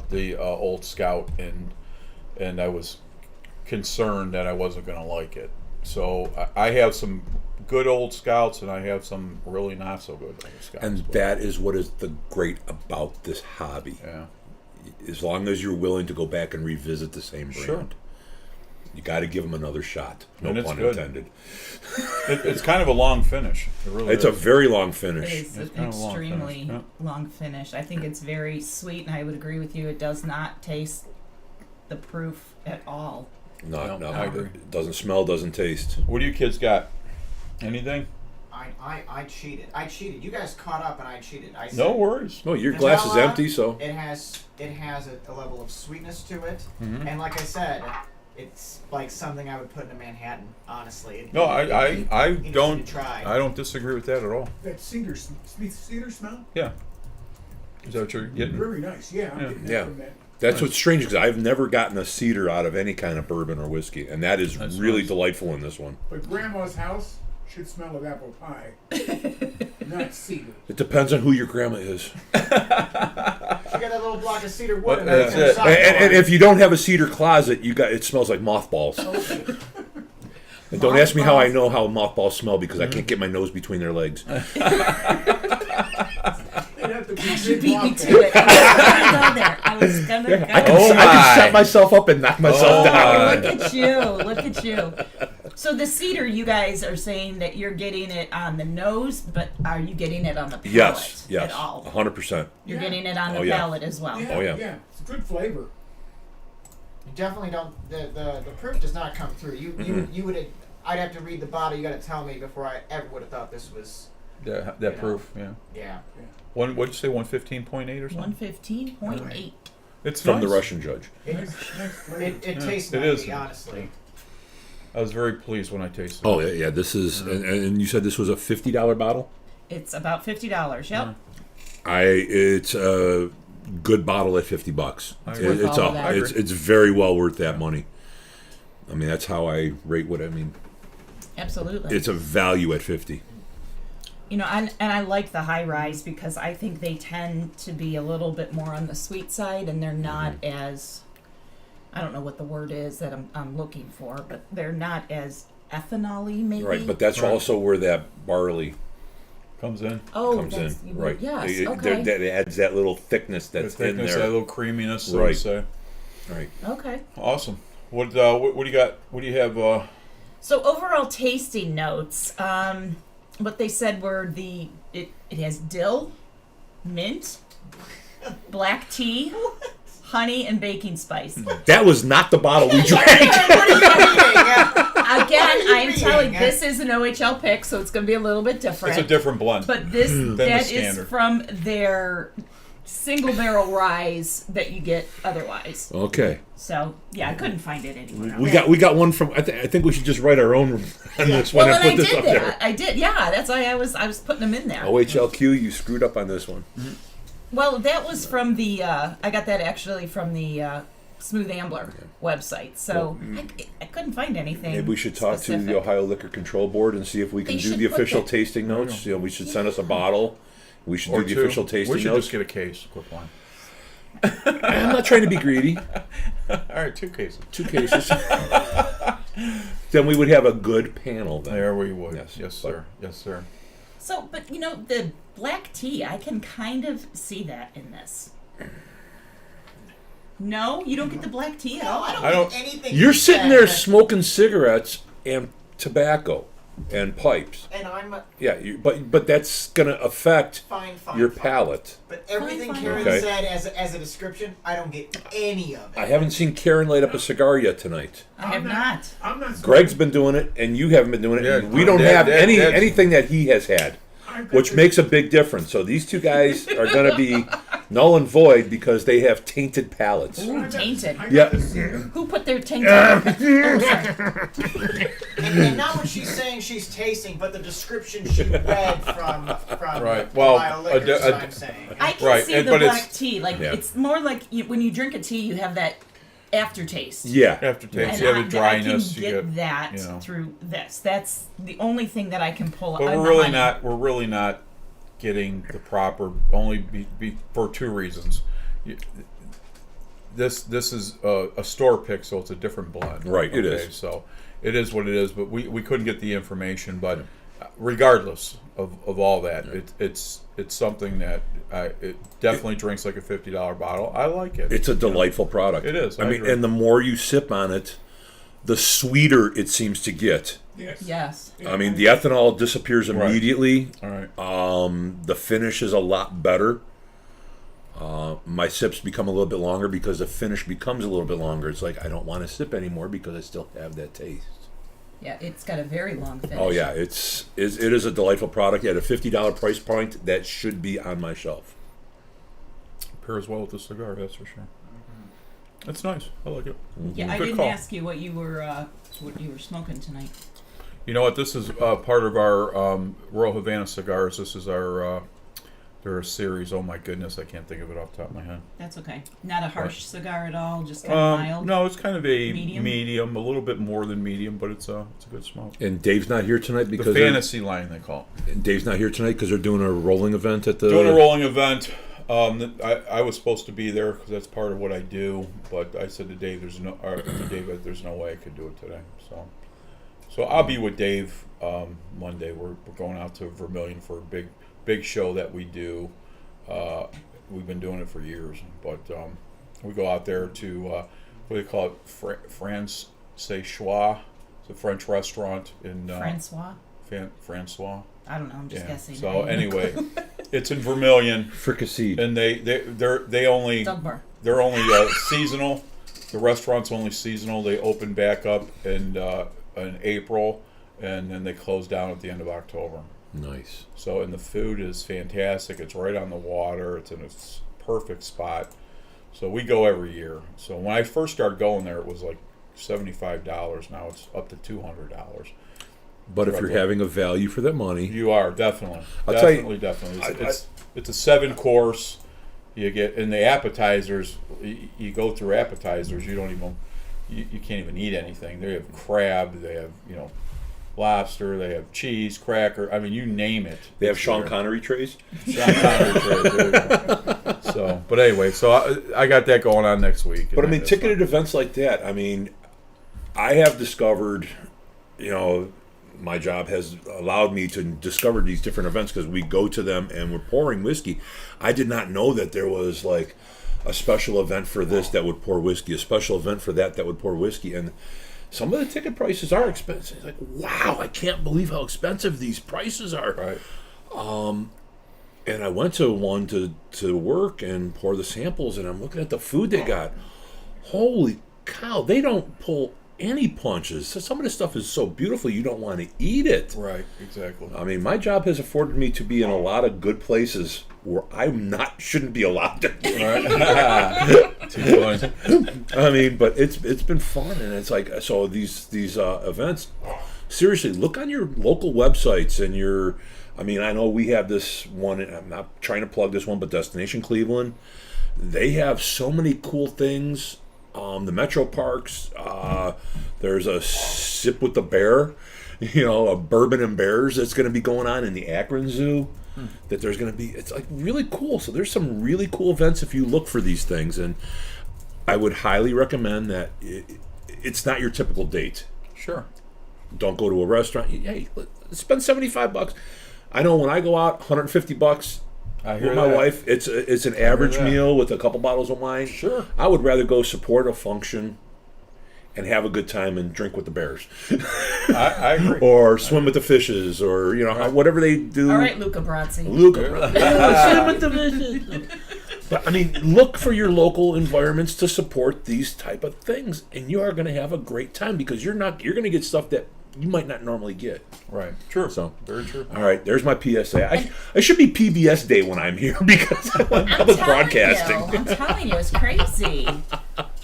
the Old Scout, and I was concerned that I wasn't going to like it. So I have some good Old Scouts, and I have some really not so good Old Scouts. And that is what is the great about this hobby. Yeah. As long as you're willing to go back and revisit the same brand. Sure. You got to give them another shot. No And it's pun good. intended. It's kind of a long finish. It really It's is. a very long It finish. is It's an kind of a long extremely finish, yeah. long finish. I think it's very sweet, and I would agree with you. It does not taste the proof at all. No, I agree. It doesn't smell, doesn't taste. What do you kids got? Anything? I cheated. You guys caught up and I cheated. I said No worries. No, your glass is vanilla, empty, so. it has a level of sweetness to it, Mm-hmm. and like I said, it's like something I would put in a Manhattan. Honestly, No, I interesting don't. to try. I don't disagree with that at all. That cedar smell? Yeah. Is that what you're getting? Very nice. Yeah, I'm Yeah. getting Yeah. that from that. That's what's strange because I've never gotten a cedar out of any kind of bourbon or whiskey, and that is That's really nice. delightful in this one. But Grandma's house should smell of apple pie, not cedar. It depends on who your grandma is. She got that little block of cedar wood in That's there. it. And if you don't have a cedar closet, it smells like mothballs. And don't ask me how I know how mothballs smell because I can't get my nose between their legs. Gosh, you beat me to it. I was gonna go there. I can, Oh I can my. set myself up and knock myself down. Look at you. Look at you. So the cedar, you guys are saying that you're getting it on the nose, but are you getting it on the palate Yes, at all? 100%. You're Yeah. getting it on the Oh, yeah. palate as well. Yeah, Oh, yeah. yeah, it's a good flavor. You definitely don't. The proof does not come through. You would. I'd have to read the bottle. You got to tell me before I ever would have thought this was. That You know. proof, yeah. Yeah. What'd you say? 115.8 or something? 115.8. It's From the nice. Russian judge. It, Nice flavor. it tastes It nutty, is. honestly. I was very pleased when I tasted Oh, it. yeah. This is, and you said this was a $50 bottle? It's about $50. Yep. It's a good bottle at $50. I It- agree. it's All of that. it's very well worth that money. I mean, that's how I rate what I mean. Absolutely. It's a value at 50. You know, and I like the high rise because I think they tend to be a little bit more on the sweet side, and they're not as, I don't know what the word is that I'm looking for, but they're not as ethanol-y maybe. Right, but that's Right. also where that barley Comes in. oh, comes that's, in. Right. Yes. It, Okay. that adds that little thickness The that's thickness, in that there. little creaminess. So Right. to say. Right. Okay. Awesome. What do you got? What do you have? So overall tasting notes, what they said were it has dill, mint, black tea, honey, and baking spice. That was not the bottle we drank. What are you eating? Again, you I'm telling reading? this is an OHL pick, so it's going to be a little bit different. It's a different blend. But this the that is standard. from their single barrel rise that you get otherwise. Okay. So yeah, I couldn't find it anywhere. We got one from. I think we should just write our own on this one Well, and and I put this did up that. there. I did. Yeah, that's why I was putting them in there. OHLQ, you screwed up on this one. Well, that was from the. I got that actually from the Smooth Ambler website. So I couldn't find anything. Maybe we should talk to specific. the Ohio Liquor Control Board and see if we can They do should the put official that- tasting notes. You know, we should send us a bottle. We should or do the two. official tasting We should notes. just get a case. Quick one. I'm not trying to be greedy. All right, 2 cases. 2 cases. Then we would have a good panel. Then. There we would. Yes. Yes, sir. Yes, sir. So, but you know, the black tea, I can kind of see that in this. No, you don't get the black tea at all. I don't- get anything. You're you sitting said there that- smoking cigarettes and tobacco and pipes. and I'm Yeah, but that's going to affect fine, your fine. palate. But everything Fine. Karen Okay. said as a description, I don't get any of it. I haven't seen Karen light up a cigar yet tonight. I have not. I'm not. Greg's been doing it, and you haven't been doing it. Yeah, and we don't have that's- anything that he has had, I've got which this- makes a big difference. So these two guys are going to be null and void because they have tainted palates. Ooh, tainted. I got Yeah. this cigar. Who put their tainted? Oh, sorry. And not what she's saying she's tasting, but the description she read from Right. Well, BioLiquor is what I'm saying. I can Right, see and- the but black it's- tea. Like Yeah. it's more like when you drink a tea, you have that aftertaste. Yeah. Aftertaste, And you have a I can dryness. You get get, that you know. through this. That's the only thing that I can pull. but out. we're really not getting the proper. Only be for two reasons. This is a store pick, so it's a different blend. Right, it is. So it is what it is. But we couldn't get the information. But regardless of all that, it's something that it definitely drinks like a $50 bottle. I like it. It's a delightful product. It is, I I mean, agree. and the more you sip on it, the sweeter it seems to get. Yes. Yes. I mean, the ethanol disappears Right. immediately. All right. The finish is a lot better. My sips become a little bit longer because the finish becomes a little bit longer. It's like I don't want to sip anymore because I still have that taste. Yeah, it's got a very long finish. Oh yeah, it is a delightful product at a $50 price point. That should be on my shelf. Pairs well with the cigar, that's for sure. It's nice. I like it. Yeah, I Good didn't call. ask you what you were smoking tonight. You know what? This is part of our Royal Havana cigars. This is our they're a series. Oh my goodness, I can't think of it off the top of my head. That's okay. Not a harsh cigar at all. Just kind of mild. No, it's kind of a Medium? a little bit more than medium, but it's a good smoke. And Dave's not here tonight The because fantasy line they call Dave's not here tonight because they're doing a rolling event at the. it. Doing a rolling event. I was supposed to be there because that's part of what I do, but I said to Dave, there's no way I could do it today. So I'll be with Dave Monday. We're going out to Vermilion for a big show that we do. We've been doing it for years, but we go out there to what do they call it? France Choix. It's a French restaurant in Francois. Francois. I don't know. I'm just guessing. So anyway, it's in Vermilion, Fricassee. and they're only Dugbar. seasonal. The restaurant's only seasonal. They open back up in April, and then they close down at the end of October. Nice. So, and the food is fantastic. It's right on the water. It's in a perfect spot. So we go every year. So when I first started going there, it was like $75. Now it's up to $200. But if you're having a value for that money, You are definitely, I'll tell you, definitely. It's a 7-course. You get in the appetizers. You go through appetizers. You don't even you can't even eat anything. They have crab. They have lobster. They have cheese, cracker. I mean, you name it. they have It's Sean there. Connery trays. Sean Connery tray, there you go. So, but anyway, so I got that going on next week. But I and mean, that's ticketed fun. events like that. I mean, I have discovered, my job has allowed me to discover these different events because we go to them and we're pouring whiskey. I did not know that there was like a special event for this that would pour whiskey, a special event for that would pour whiskey, and some of the ticket prices are expensive. It's like, wow, I can't believe how expensive these prices are. Right. And I went to one to work and pour the samples, and I'm looking at the food they got. Holy cow, they don't pull any punches. So some of this stuff is so beautiful you don't want to eat it. Right. Exactly. I mean, my job has afforded me to be in a lot of good places where shouldn't be allowed to be. Right. Too funny. I mean, but it's been fun, and it's like, so these events. Seriously, look on your local websites and your. I mean, I know we have this one. I'm not trying to plug this one, but Destination Cleveland. They have so many cool things. The Metro Parks. There's a Sip with the Bear. A Bourbon and Bears that's going to be going on in the Akron Zoo. That there's going to be. It's like really cool. So there's some really cool events if you look for these things, and I would highly recommend that. It's not your typical date. Sure. Don't go to a restaurant. Hey, spend $75. I know when I go out, $150 I hear with my that. wife. It's an average that. meal with a couple bottles of wine. Sure. I would rather go support a function and have a good time and drink with the bears, I agree. or swim with the fishes, or whatever they do. All right, Luca Brazzi. Luca, swim with the fishes. But I mean, look for your local environments to support these type of things, and you are going to have a great time because you're going to get stuff that you might not normally get. Right. True. So Very true. all right, there's my PSA. I should be PBS Day when I'm here because I want public broadcasting. I'm telling you, it's crazy.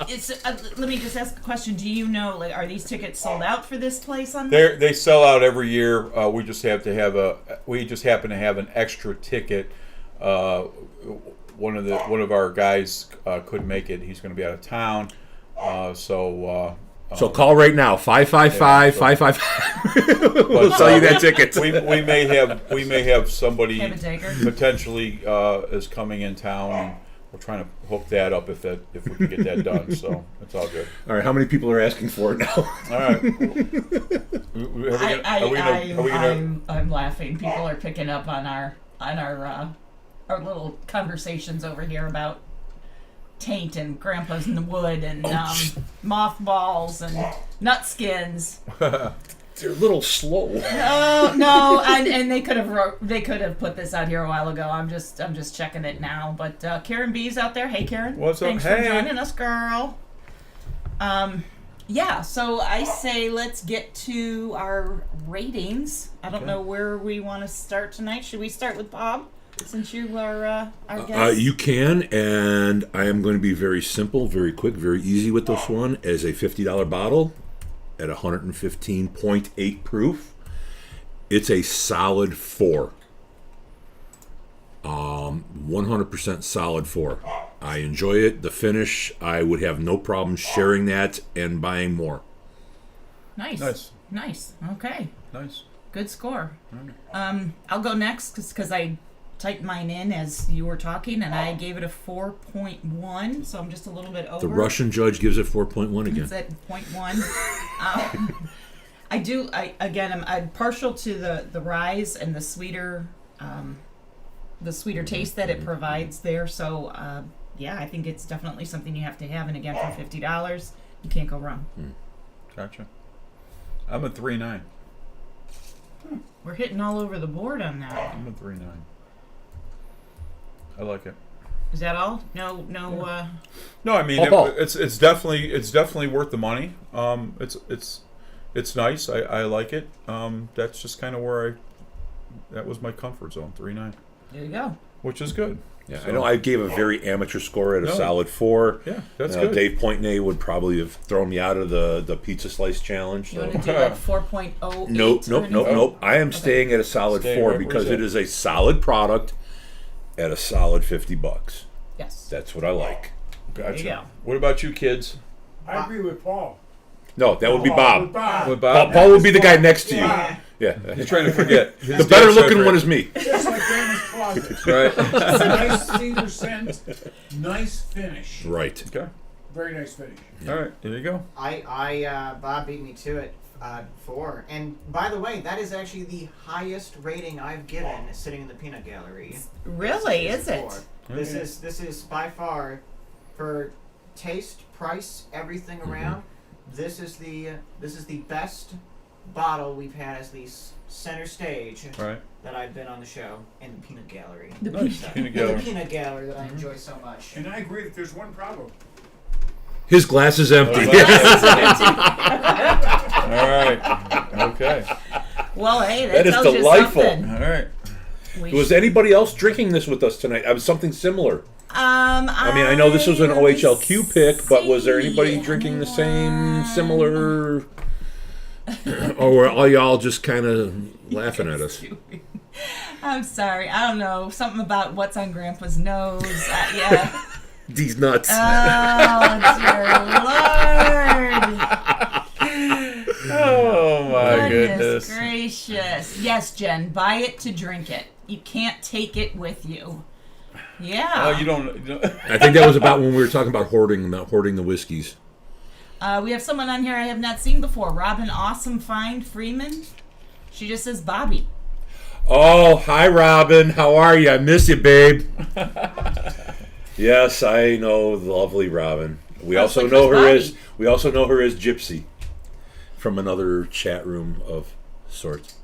Let me just ask a question. Do you know, like, are these tickets sold out for this place on? They sell out every year. We just happen to have an extra ticket. One of our guys couldn't make it. He's going to be out of town. So call right now, 555-555. We'll sell you that ticket. We may have somebody Have a taker? potentially is coming in town, and we're trying to hook that up if we can get that done. So it's all good. All right, how many people are asking for it now? All right. I'm laughing. People are picking up on our little conversations over here about taint and grandpas in the wood and mothballs and nut skins. They're a little slow. No, and they could have put this out here a while ago. I'm just checking it now. But Karen B's out there. Hey, Karen. What's up? Thanks Hey. for joining us, girl. Yeah. So I say let's get to our ratings. I don't know where we want to start tonight. Should we start with Bob, since you are our guest? You can, and I am going to be very simple, very quick, very easy with this one. As a $50 bottle at 115.8 proof, it's a solid 4. 100% solid 4. I enjoy it. The finish, I would have no problem sharing that and buying more. Nice. Okay. Nice. Good score. I'll go next because I typed mine in as you were talking, and I gave it a 4.1, so I'm just a little bit over. The Russian judge gives it 4.1 again. It's at 0.1. I'm partial to the rise and the sweeter taste that it provides there. So I think it's definitely something you have to have. And again, for $50, you can't go wrong. Gotcha. I'm a 3.9. We're hitting all over the board on that. I'm a 3.9. I like it. Is that all? No. No, I mean it's definitely worth the money. It's nice. I like it. That's just kind of where that was my comfort zone. 3.9. There you go. Which is good. Yeah, So- I know I gave a very amateur score at a solid 4. Yeah, that's good. Dave Pointney would probably have thrown me out of the pizza slice challenge. You So. want to do like 4.08? Nope. I am staying at a solid Staying 4 right where because he's it at. is a solid product at a solid $50. Yes. That's what I like. Gotcha. There you go. What about you kids? I agree with Paul. No, that would be With Bob. Bob. With Paul would be the guy next to you. Yeah. Yeah. He's trying to forget. The better looking one is me. Just like Grandma's closet. Right. Nice cedar scent, nice finish. Right. Okay. Very nice finish. All right. There you go. Bob beat me to it. 4. And by the way, that is actually the highest rating I've given sitting in the peanut gallery. Really? Is it? 4. This is by far, for taste, price, everything around. This is the best bottle we've had as the center stage Right. that I've been on the show in the peanut gallery. Nice. Peanut In gallery. the peanut gallery that I enjoy so much. And I agree that there's one problem. His glass is empty. All right. Okay. Well, hey, That is tells you delightful. something. All right. Was anybody else drinking this with us tonight? I was something similar. I mean, I know this was an OHLQ pick, but was there anybody drinking the same, similar, or were all y'all just kind of laughing at us? I'm sorry. I don't know. Something about what's on Grandpa's nose. Yeah. These nuts. Oh, dear Lord. Oh my goodness. Gracious. Yes, Jen. Buy it to drink it. You can't take it with you. Yeah. Oh, you don't. I think that was about when we were talking about hoarding the whiskeys. We have someone on here I have not seen before. Robin Awesome Find Freeman. She just says Bobby. Oh, hi, Robin. How are you? I miss you, babe. Yes, I know the lovely Robin. We That's also like know Chris her Bobby. we also know her as Gypsy from another chat room of sorts.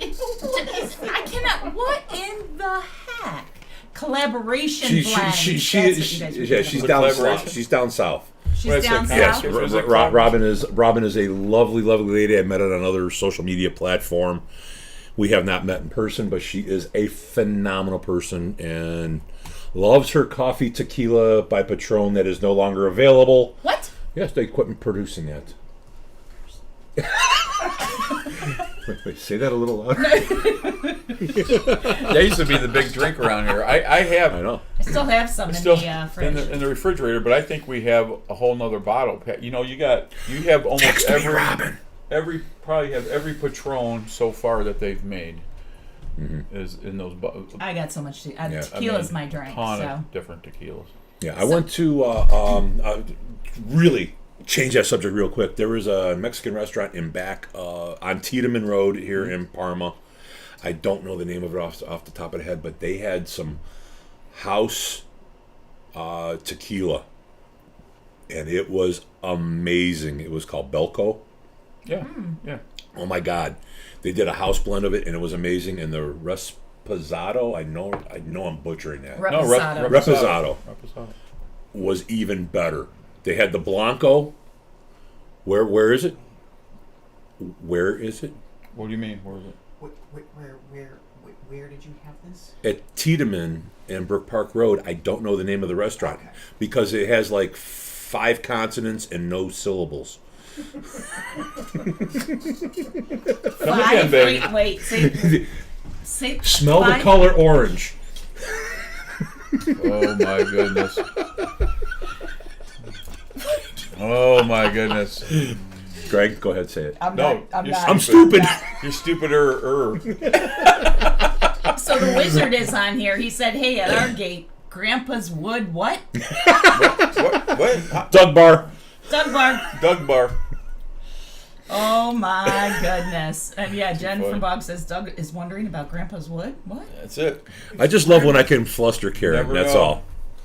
I cannot. What in the heck? Collaboration She blend. That's what you guys were yeah, talking she's about. down Collaboration? south. She's down south. She's Wait a down second. Yes, south. Is it Robin is a lovely lady. I met her on another social media platform. We have not met in person, but she is a phenomenal person and loves her coffee tequila by Patron that is no longer available. What? Yes, they quit producing that. wait, say that a little louder. That used to be the big drink around here. I have I know. I still have some in still the fridge. in the refrigerator, but I think we have a whole nother bottle. You know, you have almost Text me, every Robin. probably have every Patron so far that they've made is in those bottles. I got so much. Yeah, Tequila's my drink. Ton So of different tequilas. Yeah, I went to really change that subject real quick. There was a Mexican restaurant in back on Tiedemann Road here in Parma. I don't know the name of it off the top of the head, but they had some house tequila, and it was amazing. It was called Belco. Yeah, yeah. Oh my God, they did a house blend of it, and it was amazing. And the Reposado, I know I'm butchering that. Reposado. Reposado. Reposado. Was even better. They had the Blanco. Where is it? Where is it? What do you mean? Where is it? Where did you have this? At Tiedemann and Brook Park Road. I don't know the name of the restaurant because it has like 5 consonants and no syllables. Come again, baby. Wait. Say. Smell five. the color orange. Oh my goodness. Oh my goodness. Greg, go ahead, say it. I'm No, not. you're I'm stupid. You're stupider. So the wizard is on here. He said, "Hey, at our gate, Grandpa's wood. What? What? Doug Bar. Doug Bar. Doug Bar. Oh my goodness. And yeah, Jen funny. from Bog says Doug is wondering about Grandpa's wood. What? That's it. I just love when I can fluster Karen. Never That's know. all.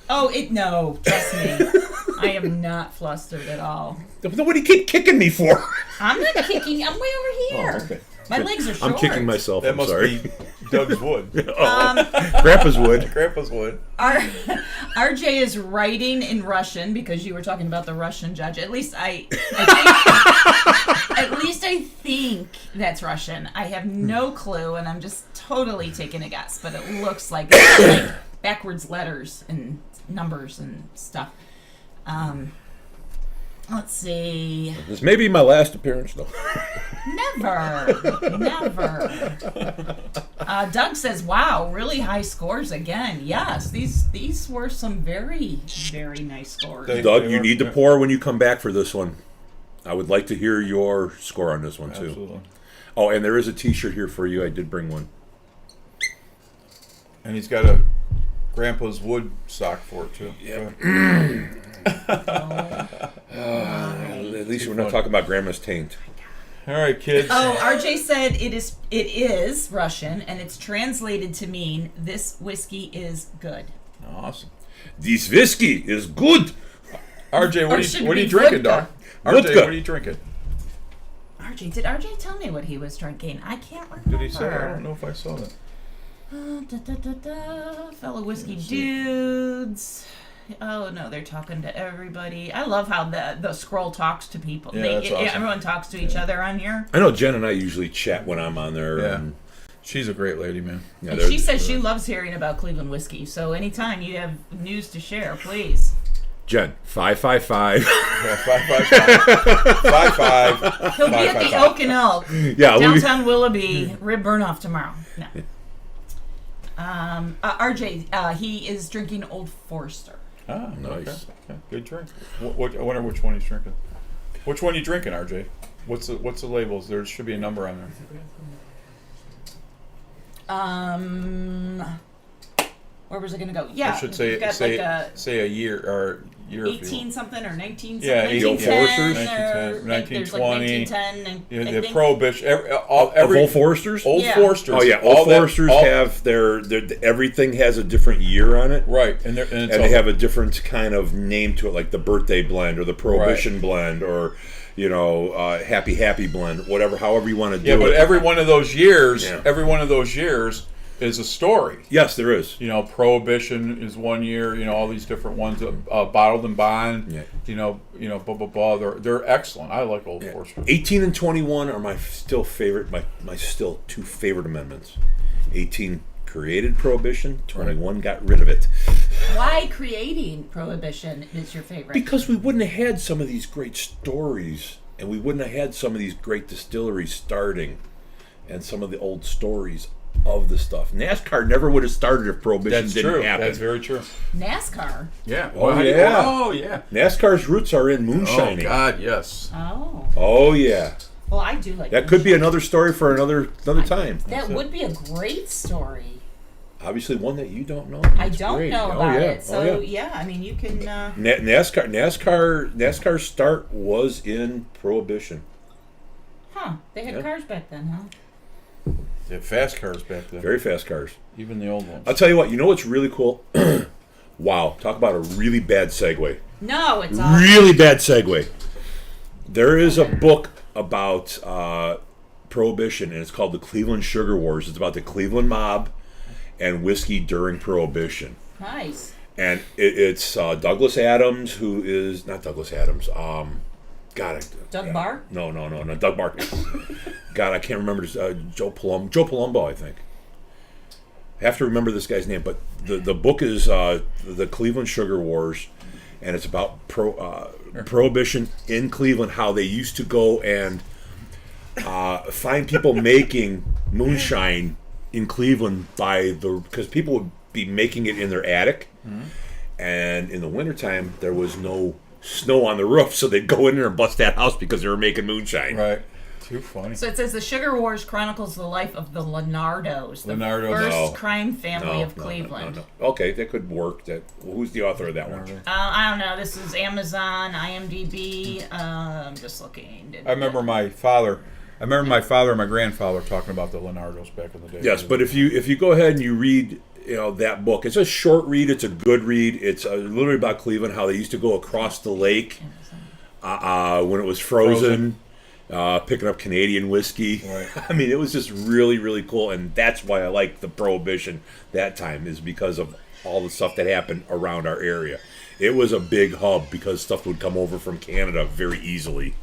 Oh, no, trust me. I am not flustered at all. What do you keep kicking me for? I'm not kicking. I'm way over here. Oh, okay. My legs are short. I'm kicking myself. That I'm must sorry. be Doug's wood. Grandpa's wood. Grandpa's wood. RJ is writing in Russian because you were talking about the Russian judge. At least I think that's Russian. I have no clue, and I'm just totally taking a guess. But it looks like backwards letters and numbers and stuff. Let's see. This may be my last appearance, though. Never. Doug says, "Wow, really high scores again." Yes, these were some very, very nice scores. Doug, you need to pour when you come back for this one. I would like to hear your score on this one, too. Absolutely. Oh, and there is a T-shirt here for you. I did bring one. And he's got a Grandpa's wood sock for it too. Yeah. At At least we're not talking about Grandma's taint. All right, kids. Oh, RJ said it is Russian, and it's translated to mean this whiskey is good. Awesome. This whiskey is good. RJ, Or what should are you be drinking, vodka. Doc? RJ, Vodka. what are you drinking? Did RJ tell me what he was drinking? I can't remember. Did he say? I don't know if I saw that. Fellow whiskey dudes. Oh no, they're talking to everybody. I love how the scroll talks to people. Yeah, that's awesome. Everyone talks to each other on here. I know Jen and I usually chat when I'm on there. Yeah. And, She's a great lady, man. yeah, And they're- she says she loves hearing about Cleveland whiskey. So anytime you have news to share, please. Jen, 555. Yeah, 555. He'll be at the Oak and Elk, Yeah, we'll be- downtown Willoughby, rib burn off tomorrow. No. RJ, he is drinking Old Forester. Ah, Nice. Okay. Good drink. I wonder which one he's drinking. Which one you drinking, RJ? What's the labels? There should be a number on there. Where was it going to go? Yeah, I should you've got say like a a year or year. if you 18 will. something or 19 Yeah, something. 18 1910, The Prohibition. Of Old Foresters? Old Yeah. Foresters. Oh yeah, Old Foresters have their everything has a different year on it. Right, and it's And they have a different kind of name to it, like the birthday blend or the prohibition blend or, happy blend, whatever, however you want to do it. but every one of those years, Yeah. is a story. Yes, there is. Prohibition is one year. All these different ones. Bottled and Bond. Yeah. Blah blah blah. They're excellent. I like Old Foresters. 18 and 21 are my still two favorite amendments. 18 created prohibition. 21 got rid of it. Why creating Prohibition is your favorite? Because we wouldn't have had some of these great stories, and we wouldn't have had some of these great distilleries starting, and some of the old stories of the stuff. NASCAR never would have started if Prohibition That's didn't true. happen. That's very true. NASCAR. Yeah. Oh, yeah. Oh yeah. NASCAR's roots are in Oh moonshining. God, yes. Oh. Oh, yeah. Well, I do like That could be another story for another time. That would be a great story. Obviously, one that you don't know. I That's don't great. know Oh, about yeah. it. So, Oh, yeah. I mean, you can. NASCAR's start was in Prohibition. They had Yeah. cars back then, huh? They had fast cars back then. Very fast cars. Even the old ones. I'll tell you what. You know what's really cool? Wow. Talk about a really bad segue. No, it's all. Really bad segue. There is a book about Prohibition, and it's called The Cleveland Sugar Wars. It's about the Cleveland mob and whiskey during Prohibition. Nice. And it's Douglas Adams, who is not Douglas Adams. Doug Barr? No, Doug Barr. God, I can't remember. Joe Palumbo, I think. I have to remember this guy's name, but the book is The Cleveland Sugar Wars, and it's about Prohibition in Cleveland, how they used to go and find people making moonshine in Cleveland because people would be making it in their attic, and in the wintertime there was no snow on the roof, so they'd go in there and bust that house because they were making moonshine. Right. Too funny. So it says the Sugar Wars chronicles the life of the Leonardos, the Leonardos. first No. crime family of No. Cleveland. Okay, that could work. Who's the author of that one? I don't know. This is Amazon, IMDb. I'm just looking. I remember my father and my grandfather talking about the Leonardos back in the day. Yes, but if you go ahead and you read that book, it's a short read. It's a good read. It's literally about Cleveland, how they used to go across the lake when it was frozen. Picking up Canadian whiskey. Right. I mean, it was just really, really cool, and that's why I like the Prohibition that time, is because of all the stuff that happened around our area. It was a big hub because stuff would come over from Canada very easily.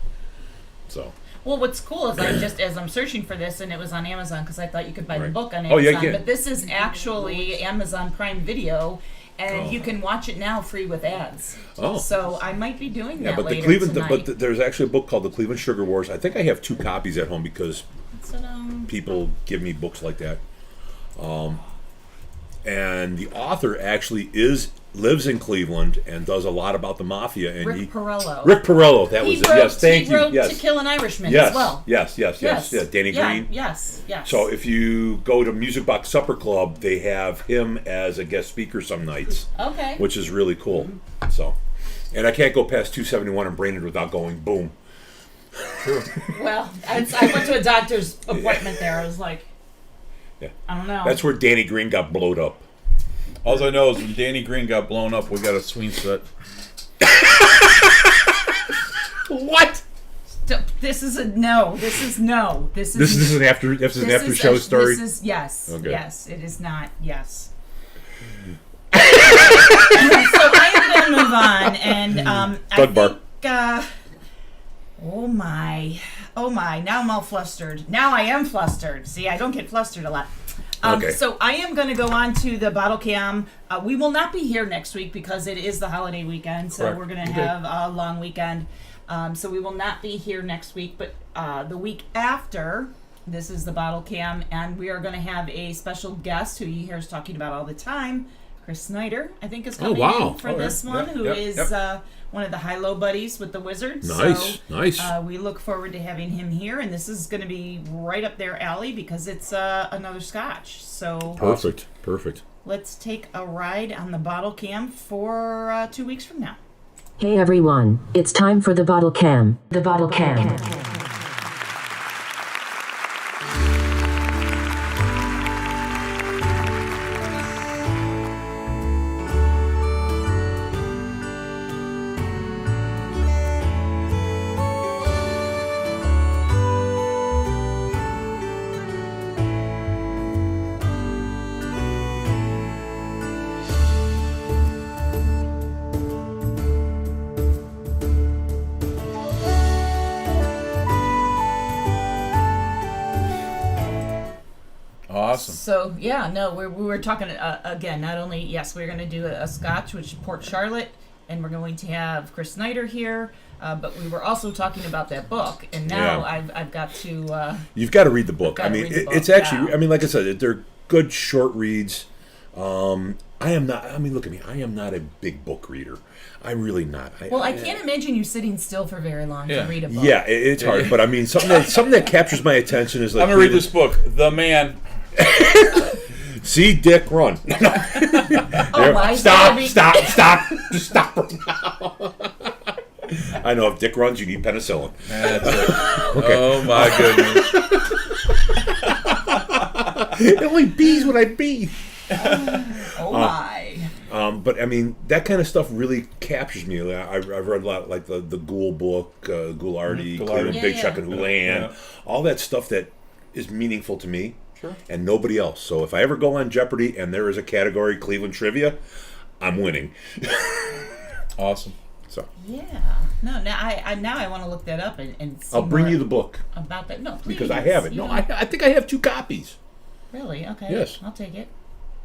So. Well, what's cool is as I'm searching for this, and it was on Amazon because I thought you could buy the Right. book on Oh, Amazon. yeah, you can. But this is actually Amazon Prime Video, and you can watch it now free with ads. Oh. So I might be doing that But later tonight. there's actually a book called The Cleveland Sugar Wars. I think I have 2 copies at home because Ta-da. people give me books like that. And the author actually lives in Cleveland and does a lot about the mafia. And Rick Perello. Rick Perello, that was it. Yes, thank he you. wrote Yes. To Kill an Irishman Yes. as well. Yes. Yeah, Danny Green. Yes. So if you go to Music Box Supper Club, they have him as a guest speaker some nights, Okay. which is really cool. So, and I can't go past 271 in Brainerd without going boom. Well, I went to a doctor's appointment there. I was like, Yeah. I don't know. That's where Danny Green got blowed up. All I know is when Danny Green got blown up, we got a swing set. What? This is a no. This is no. This is This is an after show story. This is yes. Okay. Yes, it is not. Yes. So I am going to move on, and Doug Barr. think. Oh my! Now I'm all flustered. Now I am flustered. See, I don't get flustered a lot. Okay. So I am going to go on to the bottle cam. We will not be here next week because it is the holiday weekend, so Correct. we're going to have a long weekend. So we will not be here next week, but the week after, this is the bottle cam, and we are going to have a special guest who you hear us talking about all the time. Chris Snyder, I think, is coming wow. in for Oh, yeah. this one, Yep, who yep, is yep. one of the high-low buddies with the Wizards. Nice, So, nice. we look forward to having him here, and this is going to be right up their alley because it's another Scotch. So Perfect. let's take a ride on the bottle cam for 2 weeks from now. Hey everyone, it's time for the bottle cam. The bottle cam. Awesome. So yeah, no, we were talking again. Not only yes, we're going to do a Scotch, which is Port Charlotte, and we're going to have Chris Snyder here. But we were also talking about that book, and now Yeah. I've got to. You've got to read the book. I Gotta mean, read the book, it's actually. yeah. I mean, like I said, they're good short reads. I am not. I mean, look at me. I am not a big book reader. I'm really not. Well, I can't imagine you sitting still for very long to read a book. Yeah, it's hard. But I mean, something that captures my attention is like. I'm gonna read this book, The Man. See Dick run. Oh, why? Stop! Just stop right now. I know if Dick runs, you need penicillin. That's it. Okay. Oh my goodness. It only bees when I bee. Oh my. But I mean, that kind of stuff really captures me. I've read a lot, like the Ghoul book, Ghoulardi, Ghoulardi. Big Yeah, Chuck yeah. and Houlihan, Yeah. all that stuff that is meaningful to me. Sure. And nobody else. So if I ever go on Jeopardy and there is a category Cleveland trivia, I'm winning. Awesome. So Yeah. No. Now I want to look that up and see I'll bring more you the book about that. No, please. because I have it. No, Yeah. I think I have 2 copies. Really? Okay. Yes. I'll take it.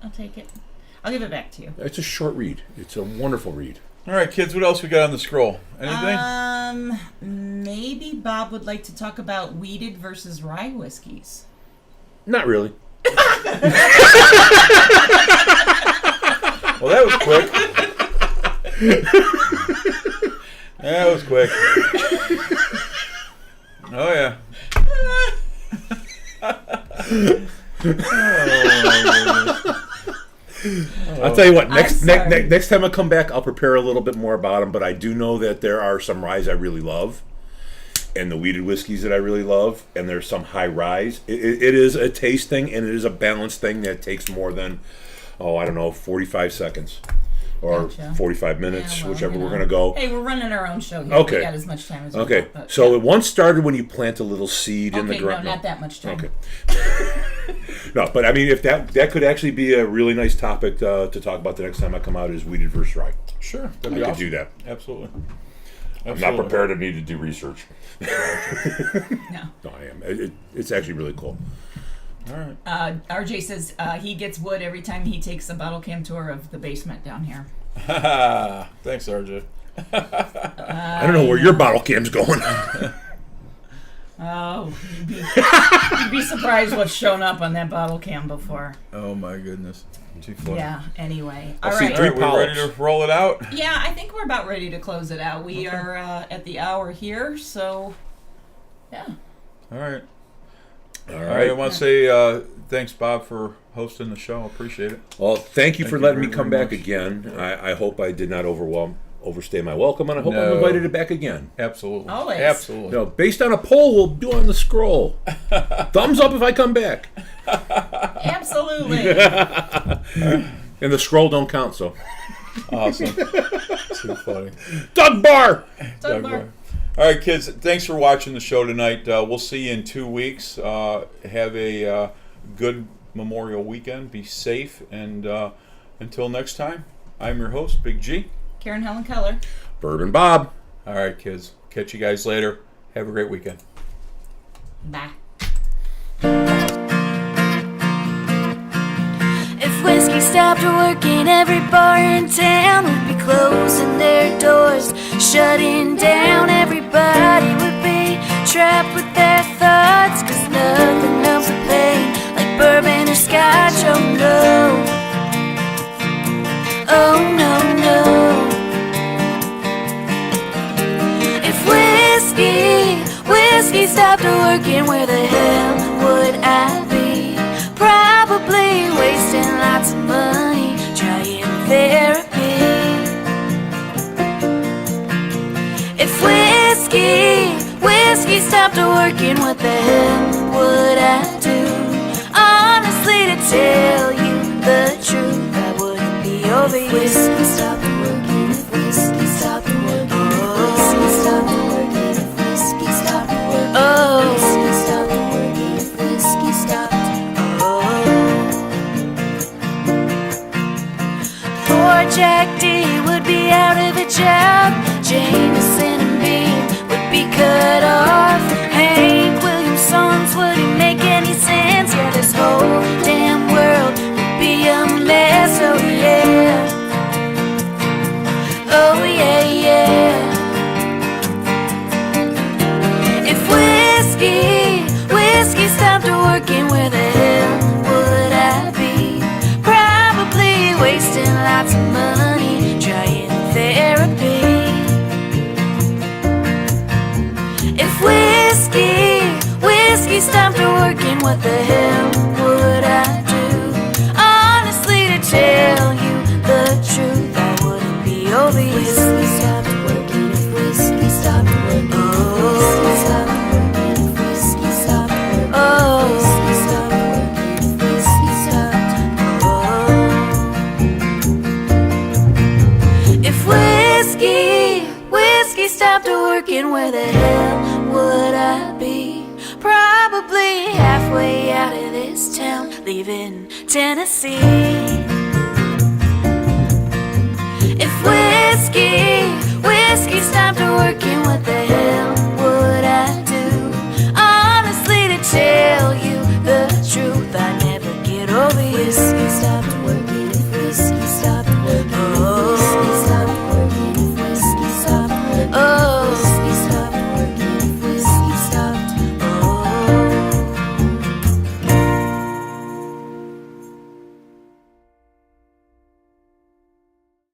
I'll give it back to you. It's a short read. It's a wonderful read. All right, kids. What else we got on the scroll? Anything? Maybe Bob would like to talk about weeded versus rye whiskeys. Not really. Well, that was quick. That was quick. Oh yeah. I'll tell you what. Next sorry. next time I come back, I'll prepare a little bit more about them. But I do know that there are some ryes I really love, and the weeded whiskeys that I really love, and there's some high ryes. It is a taste thing, and it is a balance thing that takes more than 45 seconds or Gotcha. 45 minutes, Yeah, well, whichever you we're know. gonna go. Hey, we're running our own show here. Okay. We got as much time as we Okay, want. But, so yeah. it once started when you plant a little seed in the Okay, ground. no, not that much time. Okay. No, but I mean, if that could actually be a really nice topic to talk about the next time I come out is weeded versus rye. Sure. I could do that. Absolutely. I'm not prepared. I need to do research. No. No, I am. It's actually really cool. All right. RJ says he gets wood every time he takes a bottle cam tour of the basement down here. Thanks, RJ. I don't know where your bottle cam's going. Oh, you'd be surprised what's shown up on that bottle cam before. Oh my goodness. Too funny. Yeah, anyway. I'll All see right. All right, we're ready Polyps. to roll it out. Yeah, I think we're about ready to close it out. We are at the hour here, so yeah. All right. All All right. I right. want to say thanks, Bob, for hosting the show. Appreciate it. Well, thank you Thank for you letting me very, come very back much. again. I hope I did not overstay my welcome, and I hope I'm No. invited it back again. Absolutely. Always. Absolutely. No, based on a poll we'll do on the scroll. Thumbs up if I come back. Absolutely. And the scroll don't count, so. Awesome. Too funny. Doug Barr! Doug Barr. All right, kids. Thanks for watching the show tonight. We'll see you in 2 weeks. Have a good Memorial weekend. Be safe. And until next time, I'm your host, Big G. Karen Helen Keller. Bourbon Bob. All right, kids. Catch you guys later. Have a great weekend. Bye. If whiskey stopped working, every bar in town would be closing their doors, shutting down. Everybody would be trapped with their thoughts, 'cause nothing else would play like bourbon or scotch. Oh no, oh no, no. If whiskey stopped working, where the hell would I be? Probably wasting lots of money trying therapy. working, what the hell would I do? Honestly, to tell you the truth, I wouldn't be over you. If whiskey stopped working, if whiskey stopped working, if whiskey stopped working, if whiskey stopped working, oh, whiskey stopped working, if whiskey stopped. Poor Jack D would be out of a job. Jameson and Bean would be cut off. Hank Williams songs wouldn't make any sense. Yeah, this whole damn world would be a mess. Oh yeah, oh yeah, yeah. If whiskey stopped working, where the hell would I be? Probably wasting lots of money trying therapy. If whiskey stopped working, what the hell would I do? Honestly, to tell you the truth, I wouldn't be over you. If whiskey stopped working, if whiskey stopped working, whiskey stopped working, if whiskey stopped working, oh, whiskey stopped working, if whiskey stopped, oh. If whiskey stopped working, where the hell would I be? Probably halfway out of this town, leaving Tennessee. If whiskey stopped working, what the hell would I do? Honestly, to tell you the truth, I never get over you.